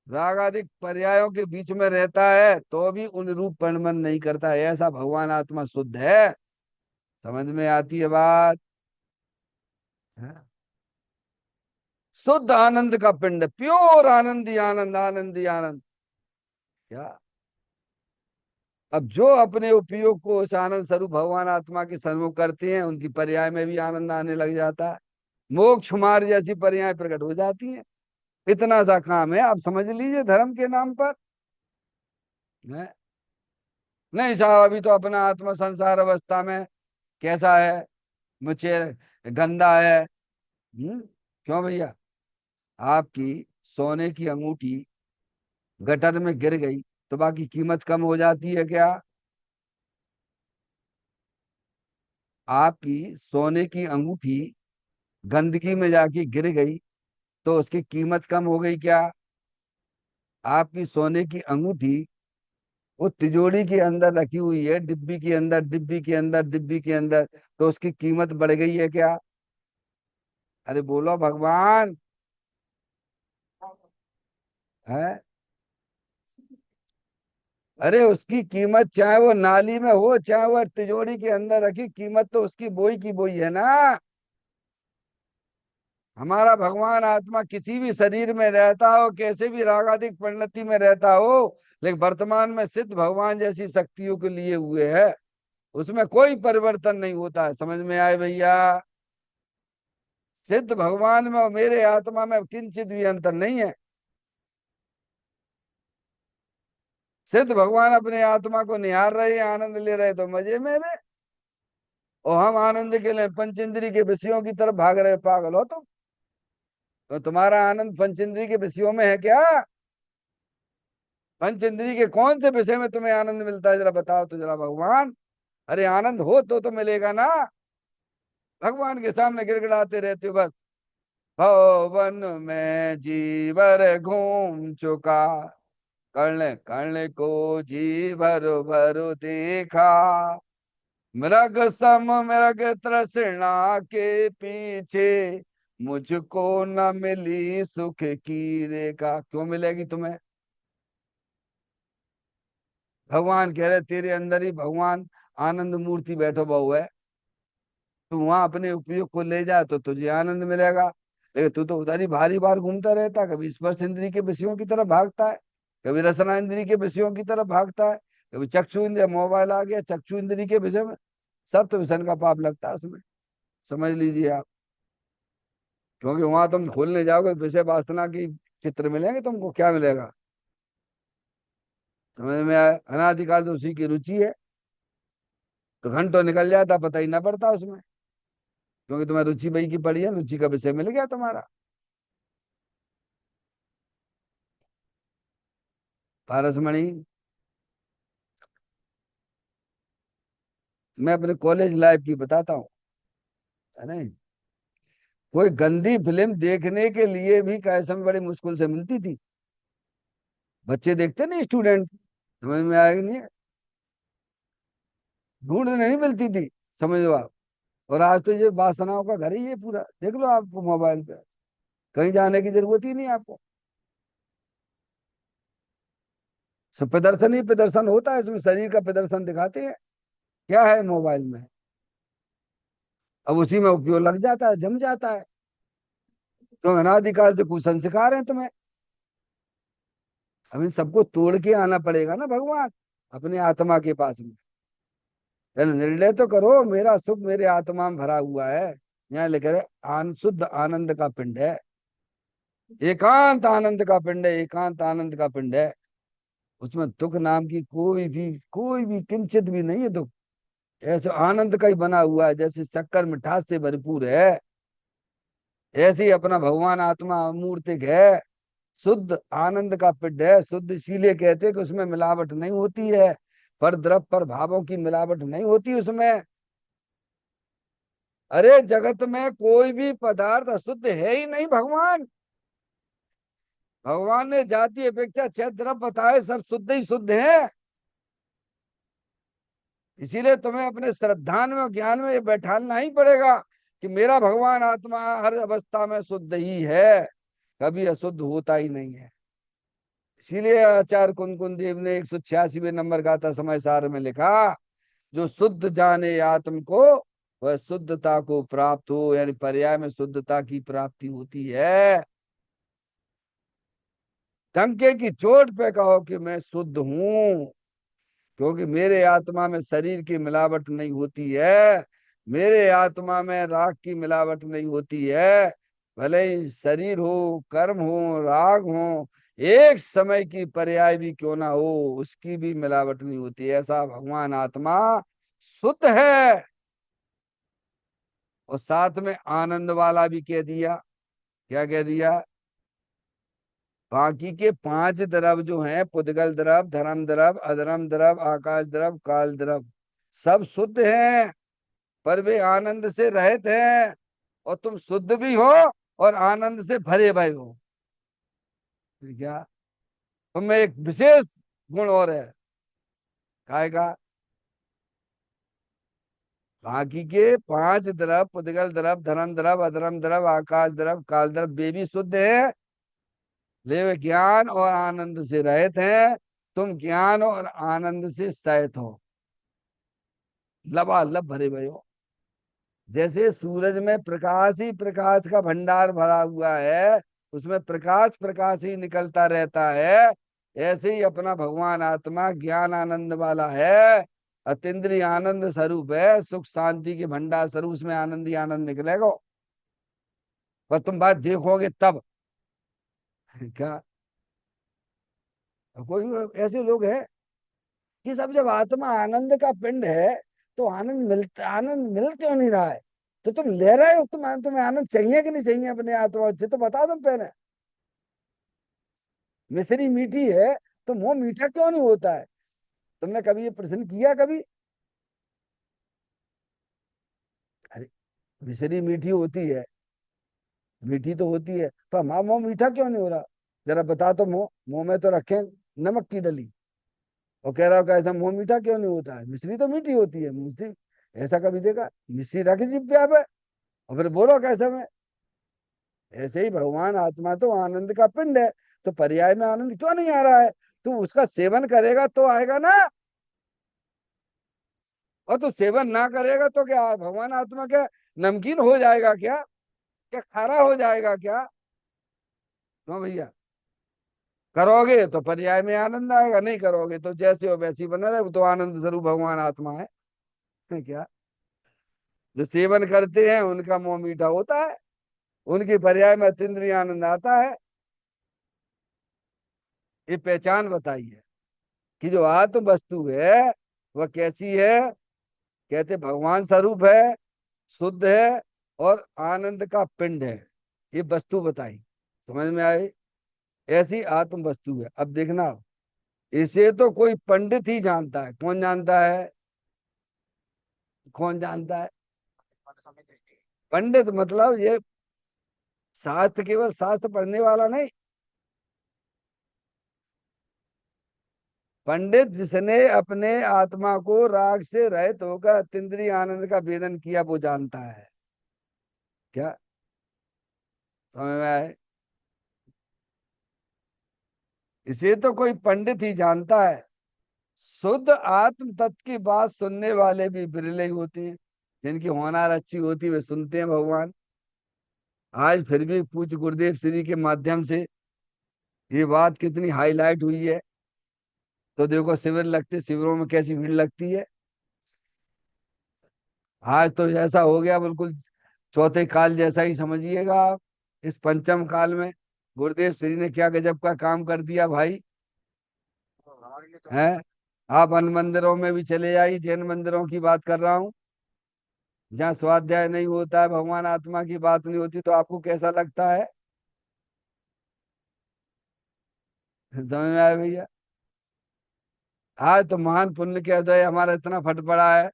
रागादिक पर्यायों के बीच में रहता है, तो भी उन रूप परिणमन नहीं करता है। ऐसा भगवान आत्मा शुद्ध है। समझ में आती है बात? है? शुद्ध आनंद का पिंड, प्योर आनंदी आनंद, आनंदी आनंद। क्या? अब जो अपने उपयोग को उस आनंद स्वरूप भगवान आत्मा के सन्मुख करते हैं उनकी पर्याय में भी आनंद आने लग जाता है। मोक्ष मार्ग जैसी पर्याय प्रकट हो जाती हैं। इतना सा काम है, आप समझ लीजिए धर्म के नाम पर। है? नहीं साहब, अभी तो अपना आत्मा संसार अवस्था में कैसा है? मुझे गंदा है। क्यों भैया? आपकी सोने की अंगूठी गटर में गिर गई तो बाकी कीमत कम हो जाती है क्या? आपकी सोने की अंगूठी गंदगी में जाके गिर गई तो उसकी कीमत कम हो गई क्या? आपकी सोने की अंगूठी वो तिजोरी के अंदर रखी हुई है, डिब्बी के अंदर, डिब्बी के अंदर, डिब्बी के अंदर, तो उसकी कीमत बढ़ गई है क्या? अरे बोलो भगवान। है? अरे उसकी कीमत चाहे वो नाली में हो चाहे वो तिजोरी के अंदर रखी, कीमत तो उसकी बोई की बोई है ना। हमारा भगवान आत्मा किसी भी शरीर में रहता हो, कैसे भी रागादिक परिणति में रहता हो, लेकिन वर्तमान में सिद्ध भगवान जैसी शक्तियों के लिए हुए है, उसमें कोई परिवर्तन नहीं होता है। समझ में आए भैया? सिद्ध भगवान में और मेरे आत्मा में किंचित भी अंतर नहीं है। सिद्ध भगवान अपने आत्मा को निहार रहे हैं, आनंद ले रहे, तो मजे में भी। और हम आनंद के लिए पंचेंद्री के विषयों की तरफ भाग रहे, पागल हो तुम? तो तुम्हारा आनंद पंचेंद्री के विषयों में है क्या? पंचेंद्री के कौन से विषय में तुम्हें आनंद मिलता है, जरा बताओ तो जरा भगवान। अरे आनंद हो तो मिलेगा ना। भगवान के सामने गिड़गिड़ाते रहते हो बस। भवन में जीवर घूम चुका, कर्ण कर्ण को जी भर भर देखा, मृग सम मृग तृष्णा के पीछे, मुझको न मिली सुख की रेखा। क्यों मिलेगी तुम्हें? भगवान कह रहे तेरे अंदर ही भगवान आनंद मूर्ति बैठो बहु है। तू वहां अपने उपयोग को ले जा तो तुझे आनंद मिलेगा। लेकिन तू तो उधर ही भारी बार घूमता रहता, कभी स्पर्श इंद्री के विषयों की तरफ भागता है, कभी रसना इंद्री के विषयों की तरफ भागता है, कभी चक्षु इंद्रिय, मोबाइल आ गया चक्षु इंद्री के विषय में, सब तो विषय का पाप लगता है उसमें। समझ लीजिए आप। क्योंकि वहां तुम खोलने जाओगे विषय वासना की चित्र मिलेंगे, तुमको क्या मिलेगा? समझ में आया? अनादिकाल से उसी की रुचि है, तो घंटों निकल जाता पता ही ना पड़ता उसमें। क्योंकि तुम्हें रुचि बई की पड़ी है, रुचि का विषय मिल गया तुम्हारा। पारसमणि, मैं अपने कॉलेज लाइफ की बताता हूँ, है नहीं? कोई गंदी फिल्म देखने के लिए भी कैसे में बड़ी मुश्किल से मिलती थी। बच्चे देखते नहीं, स्टूडेंट। समझ में आएगा नहीं? ढूंढ नहीं मिलती थी। समझ लो आप। और आज तो ये वासनाओं का घर ही है पूरा, देख लो आपको मोबाइल पे, कहीं जाने की जरूरत ही नहीं है आपको। सब प्रदर्शन ही प्रदर्शन होता है इसमें, शरीर का प्रदर्शन दिखाते हैं। क्या है मोबाइल में? अब उसी में उपयोग लग जाता है, जम जाता है। तो अनादिकाल से कुसंस्कार है तुम्हें। अब इन सबको तोड़ के आना पड़ेगा ना भगवान, अपने आत्मा के पास में। पहले निर्णय तो करो, मेरा सुख मेरे आत्मा में भरा हुआ है। यहाँ लिख रहे शुद्ध आनंद का पिंड है, एकांत आनंद का पिंड है, एकांत आनंद का पिंड है। उसमें दुख नाम की कोई भी किंचित भी नहीं है दुख। ऐसे आनंद का ही बना हुआ है, जैसे शक्कर मिठास से भरपूर है, ऐसे ही अपना भगवान आत्मा मूर्तिक है। शुद्ध आनंद का पिंड है। शुद्ध इसीलिए कहते हैं कि उसमें मिलावट नहीं होती है, पर द्रव्य पर भावों की मिलावट नहीं होती उसमें। अरे जगत में कोई भी पदार्थ अशुद्ध है ही नहीं भगवान। भगवान ने जाति अपेक्षा छह द्रव्य बताए, सब शुद्ध ही शुद्ध है। इसीलिए तुम्हें अपने श्रद्धान में और ज्ञान में ये बैठाना ही पड़ेगा कि मेरा भगवान आत्मा हर अवस्था में शुद्ध ही है, कभी अशुद्ध होता ही नहीं है। इसीलिए आचार्य कुंकुन देव ने 186वें नंबर गाथा समय सार में लिखा, जो शुद्ध जाने आत्म को वह शुद्धता को प्राप्त हो, यानी पर्याय में शुद्धता की प्राप्ति होती है। डंके की चोट पे कहो कि मैं शुद्ध हूं, क्योंकि मेरे आत्मा में शरीर की मिलावट नहीं होती है, मेरे आत्मा में राग की मिलावट नहीं होती है। भले ही शरीर हो, कर्म हो, राग हो, एक समय की पर्याय भी क्यों ना हो, उसकी भी मिलावट नहीं होती। ऐसा भगवान आत्मा शुद्ध है। और साथ में आनंद वाला भी कह दिया। क्या कह दिया? बाकी के पांच द्रव जो हैं, पुद्गल द्रव, धर्म द्रव, अधर्म द्रव, आकाश द्रव, काल द्रव, सब शुद्ध हैं, पर वे आनंद से रहित हैं। और तुम शुद्ध भी हो और आनंद से भरे भरे हो। फिर क्या, तुम्हें एक विशेष गुण और है, काय का, बाकी के पांच द्रव, पुद्गल द्रव, धर्म द्रव, अधर्म द्रव, आकाश द्रव, काल द्रव, वे भी शुद्ध है, वे ज्ञान और आनंद से रहित हैं। तुम ज्ञान और आनंद से सहित हो, लबालब भरे भरे हो। जैसे सूरज में प्रकाश ही प्रकाश का भंडार भरा हुआ है, उसमें प्रकाश प्रकाश ही निकलता रहता है, ऐसे ही अपना भगवान आत्मा ज्ञान आनंद वाला है, अतीन्द्रिय आनंद स्वरूप है, सुख शांति के भंडार स्वरूप, उसमें आनंद ही आनंद निकलेगा। पर तुम बात देखोगे तब क्या, कोई ऐसे लोग हैं कि सब, जब आत्मा आनंद का पिंड है तो आनंद मिल क्यों नहीं रहा है? तो तुम ले रहे हो, तुम्हें आनंद चाहिए कि नहीं चाहिए अपने आत्मा से, तो बता दो पहले। मिश्री मीठी है तो मुंह मीठा क्यों नहीं होता है? तुमने कभी ये प्रश्न किया कभी? अरे, मिश्री मीठी होती है, मीठी तो होती है, पर हमारा मुंह मीठा क्यों नहीं हो रहा? जरा बता, तो मुंह मुंह में तो रखें नमक की डली, और कह रहा हो कैसा मुंह मीठा क्यों नहीं होता है? मिश्री तो मीठी होती है, मिश्री ऐसा कभी देखा? मिश्री रख जीभ पे आप है, और फिर बोलो कैसे में? ऐसे ही भगवान आत्मा तो आनंद का पिंड है, तो पर्याय में आनंद क्यों नहीं आ रहा है? तू उसका सेवन करेगा तो आएगा ना, और तू सेवन ना करेगा तो क्या भगवान आत्मा क्या नमकीन हो जाएगा क्या? क्या खारा हो जाएगा क्या? क्यों भैया? करोगे तो पर्याय में आनंद आएगा, नहीं करोगे तो जैसे हो वैसी बना रहे, तो आनंद स्वरूप भगवान आत्मा है क्या? जो सेवन करते हैं उनका मुंह मीठा होता है, उनकी पर्याय में अतीन्द्रिय आनंद आता है। ये पहचान बताइए कि जो आत्म वस्तु है वह कैसी है। कहते भगवान स्वरूप है, शुद्ध है, और आनंद का पिंड है। ये वस्तु बताई, समझ में आई? ऐसी आत्म वस्तु है। अब देखना, इसे तो कोई पंडित ही जानता है। कौन जानता है? कौन जानता है? मन समय दृष्टि। पंडित मतलब ये शास्त्र, केवल शास्त्र पढ़ने वाला नहीं, पंडित जिसने अपने आत्मा को राग से रहित होकर अतीन्द्रिय आनंद का वेदन किया, वो जानता है। क्या समझ में आए? इसे तो कोई पंडित ही जानता है। शुद्ध आत्म तत्व की बात सुनने वाले भी बिरले ही होते हैं, जिनकी होनार अच्छी होती है वे सुनते हैं भगवान। आज फिर भी पूज्य गुरुदेव श्री के माध्यम से ये बात कितनी हाईलाइट हुई है। तो देखो शिविर लगते, शिविरों में कैसी भीड़ लगती है। आज तो ऐसा हो गया बिल्कुल चौथे काल जैसा ही समझिएगा आप। इस पंचम काल में गुरुदेव श्री ने क्या गजब का काम कर दिया भाई। तो हमारे लिए तो हैं, आप अन्य मंदिरों में भी चले जाइए, जैन मंदिरों की बात कर रहा हूँ, जहाँ स्वाध्याय नहीं होता है, भगवान आत्मा की बात नहीं होती, तो आपको कैसा लगता है? समझ में आया भैया? आज तो महान पुण्य के हृदय हमारा इतना फट पड़ा है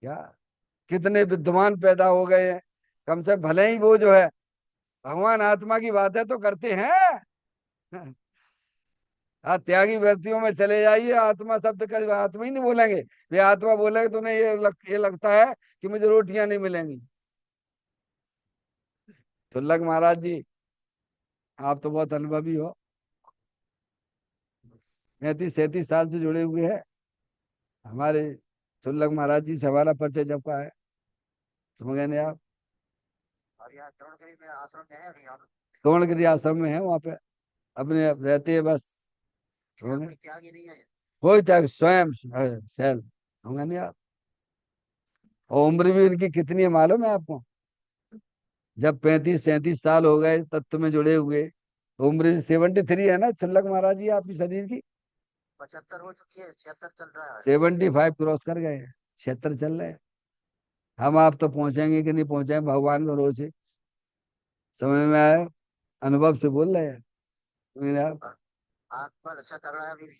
क्या, कितने विद्वान पैदा हो गए हैं। कम से भले ही वो जो है भगवान आत्मा की बातें तो करते हैं। हाँ, त्यागी व्यक्तियों में चले जाइए, आत्मा शब्द का आत्मा ही नहीं बोलेंगे। वे आत्मा बोलेंगे तो उन्हें ये लगता है कि मुझे रोटियां नहीं मिलेंगी। तुल्लक महाराज जी, आप तो बहुत अनुभवी हो, 35-37 साल से जुड़े हुए हैं। हमारे तुल्लक महाराज जी से हमारा परिचय जब का है, समझ गए नहीं आप? और यहाँ द्रोणगिरी में आश्रम में है अभी हम। द्रोणगिरी आश्रम में है, वहां पे अपने रहते हैं बस। यहाँ समझ गए? कोई त्यागी नहीं है। कोई त्याग, स्वयं सेल्फ, समझ गए नहीं आप? और उम्र भी उनकी कितनी है मालूम है आपको? जब 35-37 साल हो गए तत्व में जुड़े हुए, तो उम्र 73 है ना छल्लक महाराज जी आपकी शरीर की? 75 हो चुकी है, 76 चल रहा है। 75 क्रॉस कर गए हैं, 76 चल रहे हैं। हम आप तो पहुंचेंगे कि नहीं पहुंचेंगे, भगवान भरोसे। समझ में आया? अनुभव से बोल रहे हैं। समझ रहे आप? आत्मा अच्छा तगड़ा है अभी भी।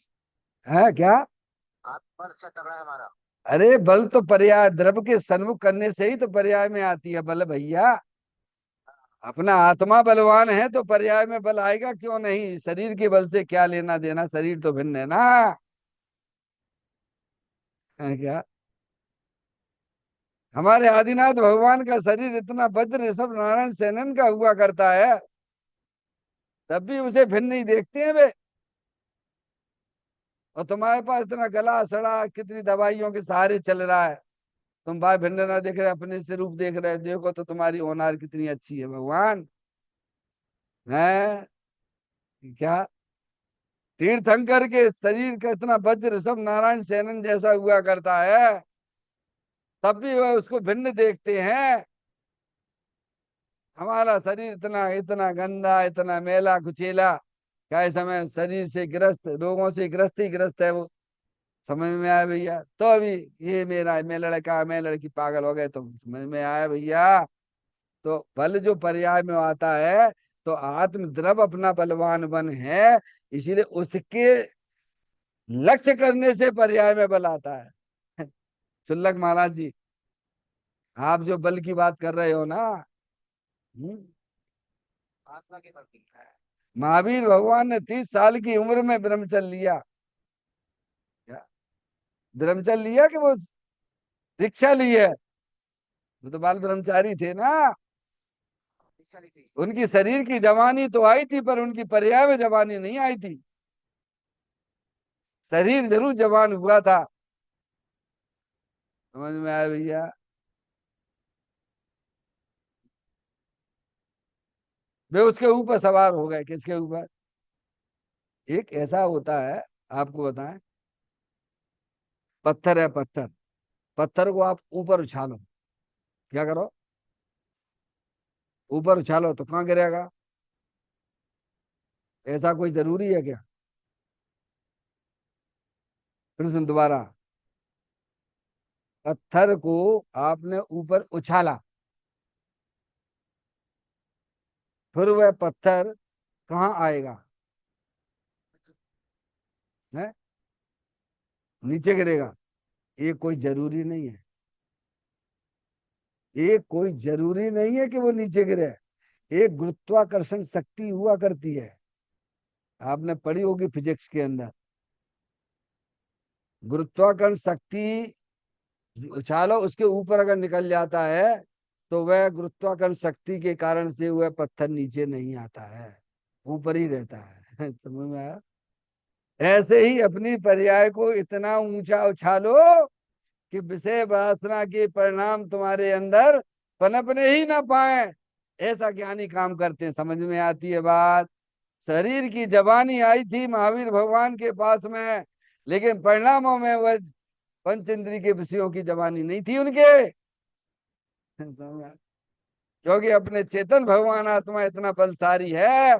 है क्या? आत्मा अच्छा तगड़ा है हमारा। अरे बल तो पर्याय द्रव के सन्मुख करने से ही तो पर्याय में आती है बल भैया। अपना आत्मा बलवान है तो पर्याय में बल आएगा क्यों नहीं। शरीर के बल से क्या लेना देना, शरीर तो भिन्न है ना। है क्या। हमारे आदिनाथ भगवान का शरीर इतना वज्र ऋषभ नारायण सेनन का हुआ करता है, तब भी उसे भिन्न नहीं देखते हैं वे। और तुम्हारे पास इतना गला सड़ा कितनी दवाइयों के सहारे चल रहा है, तुम भाई भिन्न ना देख रहे, अपने से रूप देख रहे, देखो तो तुम्हारी होनार कितनी अच्छी है भगवान। है क्या। तीर्थंकर के शरीर का इतना वज्र सब नारायण सेनन जैसा हुआ करता है, तब भी वह उसको भिन्न देखते हैं। हमारा शरीर इतना इतना गंदा, इतना मैला कुचेला, क्या समय शरीर से ग्रस्त, रोगों से ग्रस्त ही ग्रस्त है वो। समझ में आया भैया। तो अभी ये मेरा, मैं लड़का मैं लड़की पागल हो गए, तो समझ में आया भैया। तो बल जो पर्याय में आता है, तो आत्म द्रव अपना बलवान बन है, इसीलिए उसके लक्ष्य करने से पर्याय में बल आता है। सुल्लक महाराज जी, आप जो बल की बात कर रहे हो ना, हम्म, आस्था के प्रति। महावीर भगवान ने 30 साल की उम्र में ब्रह्मचर्य लिया। क्या? ब्रह्मचर्य लिया कि वो दीक्षा ली है। वो तो बाल ब्रह्मचारी थे ना। दीक्षा ली थी। उनकी शरीर की जवानी तो आई थी, पर उनकी पर्याय में जवानी नहीं आई थी। शरीर जरूर जवान हुआ था। समझ में आया भैया। वे उसके ऊपर सवार हो गए। किसके ऊपर। एक ऐसा होता है, आपको बताएं, पत्थर है पत्थर, पत्थर को आप ऊपर उछालो, क्या करो, ऊपर उछालो तो कहाँ गिरेगा। ऐसा कोई जरूरी है क्या। प्रश्न दोबारा। पत्थर को आपने ऊपर उछाला, फिर वह पत्थर कहाँ आएगा। है, नीचे गिरेगा। ये कोई जरूरी नहीं है। ये कोई जरूरी नहीं है कि वो नीचे गिरे। एक गुरुत्वाकर्षण शक्ति हुआ करती है, आपने पढ़ी होगी फिजिक्स के अंदर। गुरुत्वाकर्षण शक्ति उछालो, उसके ऊपर अगर निकल जाता है, तो वह गुरुत्वाकर्षण शक्ति के कारण से वह पत्थर नीचे नहीं आता है, ऊपर ही रहता है। समझ में आया। ऐसे ही अपनी पर्याय को इतना ऊंचा उछालो कि विषय वासना के परिणाम तुम्हारे अंदर पनपने ही ना पाए। ऐसा ज्ञानी काम करते हैं। समझ में आती है बात। शरीर की जवानी आई थी महावीर भगवान के पास में, लेकिन परिणामों में वह पंच इंद्रिय के विषयों की जवानी नहीं थी उनके। क्योंकि अपने चेतन भगवान आत्मा इतना बलशाली है,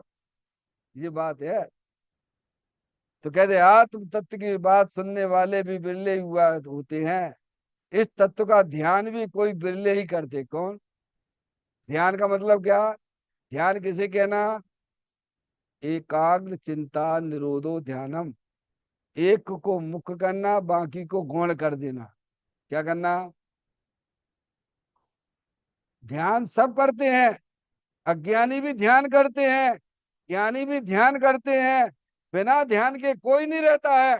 ये बात है। तो कहते आत्म तत्व की बात सुनने वाले भी बिरले हुआ होते हैं। इस तत्व का ध्यान भी कोई बिरले ही करते। कौन। ध्यान का मतलब क्या। ध्यान किसे कहना। एकाग्र चिंता निरोधो ध्यानम। एक को मुख्य करना, बाकी को गौण कर देना। क्या करना। ध्यान सब करते हैं, अज्ञानी भी ध्यान करते हैं, ज्ञानी भी ध्यान करते हैं। बिना ध्यान के कोई नहीं रहता है।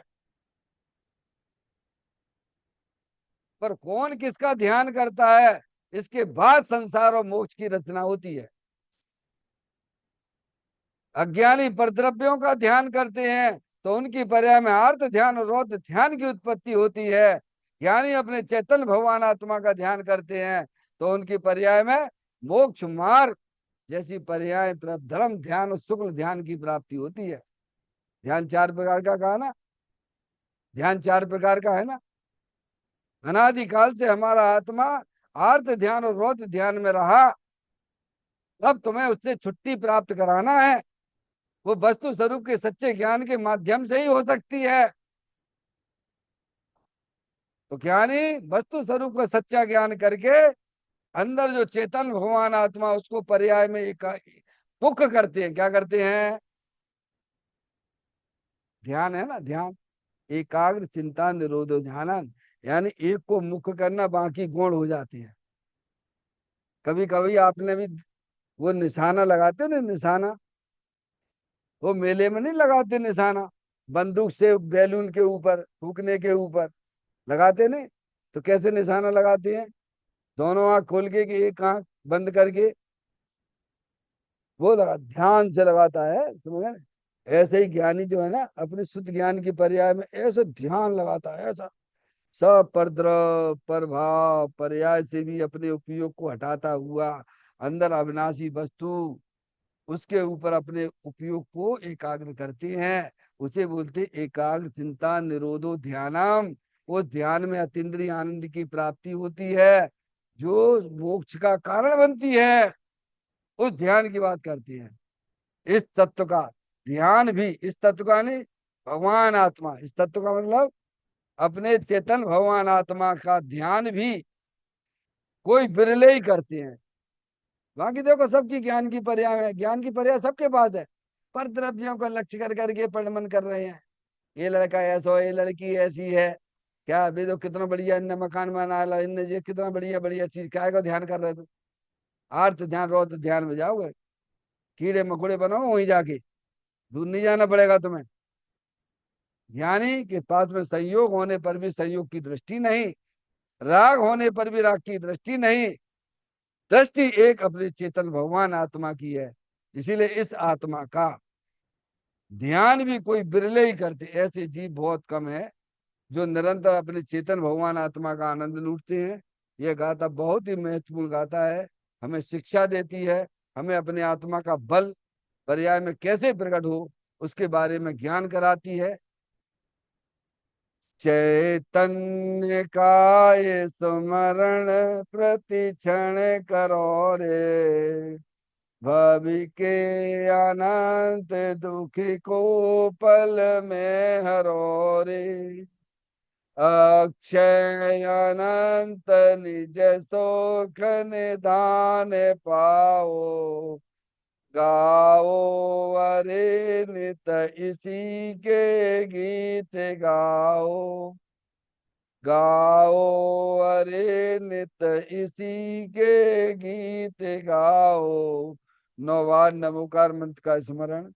पर कौन किसका ध्यान करता है, इसके बाद संसार और मोक्ष की रचना होती है। अज्ञानी परद्रव्यों का ध्यान करते हैं, तो उनकी पर्याय में आर्त ध्यान और रौद्र ध्यान की उत्पत्ति होती है। ज्ञानी अपने चैतन्य भगवान आत्मा का ध्यान करते हैं, तो उनकी पर्याय में मोक्ष मार्ग जैसी पर्याय धर्म ध्यान और शुक्ल ध्यान की प्राप्ति होती है। ध्यान चार प्रकार का कहा ना। ध्यान चार प्रकार का है ना। अनादिकाल से हमारा आत्मा आर्त ध्यान और रौद्र ध्यान में रहा। अब तुम्हें उससे छुट्टी प्राप्त कराना है। वो वस्तु स्वरूप के सच्चे ज्ञान के माध्यम से ही हो सकती है। तो ज्ञानी वस्तु स्वरूप का सच्चा ज्ञान करके अंदर जो चेतन भगवान आत्मा, उसको पर्याय में एक मुख्य करते हैं। क्या करते हैं। ध्यान है ना, ध्यान। एकाग्र चिंता निरोधो ध्यान। यानी एक को मुख्य करना, बाकी गौण हो जाती है। कभी कभी आपने भी वो निशाना लगाते हो ना, निशाना, वो मेले में नहीं लगाते निशाना, बंदूक से बैलून के ऊपर फूकने के ऊपर लगाते नहीं, तो कैसे निशाना लगाते हैं? दोनों आंख खोल के कि एक आंख बंद करके वो लगा, ध्यान से लगाता है, समझ गए? ऐसे ही ज्ञानी जो है ना, अपने शुद्ध ज्ञान की पर्याय में ऐसे ध्यान लगाता है, ऐसा सब परद्रव प्रभाव पर्याय से भी अपने उपयोग को हटाता हुआ अंदर अविनाशी वस्तु, उसके ऊपर अपने उपयोग को एकाग्र करते हैं। उसे बोलते एकाग्र चिंता निरोधो ध्यानम। उस ध्यान में अतीन्द्रिय आनंद की प्राप्ति होती है, जो मोक्ष का कारण बनती है। उस ध्यान की बात करती है। इस तत्व का ध्यान भी, इस तत्व का नहीं, भगवान आत्मा, इस तत्व का मतलब अपने चेतन भगवान आत्मा का ध्यान भी कोई बिरले ही करते हैं। बाकी देखो सबकी ज्ञान की पर्याय है, ज्ञान की पर्याय सबके पास है, पर द्रव्यों का लक्ष्य कर करके परिमन कर रहे हैं। ये लड़का ऐसा हो, ये लड़की ऐसी है, क्या अभी तो कितना बढ़िया इनने मकान बना ला, इनने ये कितना बढ़िया बढ़िया चीज, क्या का ध्यान कर रहे थे? आर्थ ध्यान रहो तो ध्यान में जाओगे, कीड़े मकोड़े बनाओ वहीं जाके, दूर नहीं जाना पड़ेगा तुम्हें। ज्ञानी के पास में संयोग होने पर भी संयोग की दृष्टि नहीं, राग होने पर भी राग की दृष्टि नहीं, दृष्टि एक अपने चेतन भगवान आत्मा की है। इसीलिए इस आत्मा का ध्यान भी कोई बिरले ही करते, ऐसे जीव बहुत कम है जो निरंतर अपने चेतन भगवान आत्मा का आनंद लूटते हैं। यह गाथा बहुत ही महत्वपूर्ण गाथा है, हमें शिक्षा देती है, हमें अपने आत्मा का बल पर्याय में कैसे प्रकट हो उसके बारे में ज्ञान कराती है। चैतन्य का ये स्मरण प्रति क्षण करो रे, भवि के अनंत दुखी को पल में हरो रे, अक्षय अनंत निज सुख निधान पाओ, गाओ अरे नित इसी के गीत गाओ, गाओ अरे नित इसी के गीत गाओ। 9 बार नमोकार मंत्र का स्मरण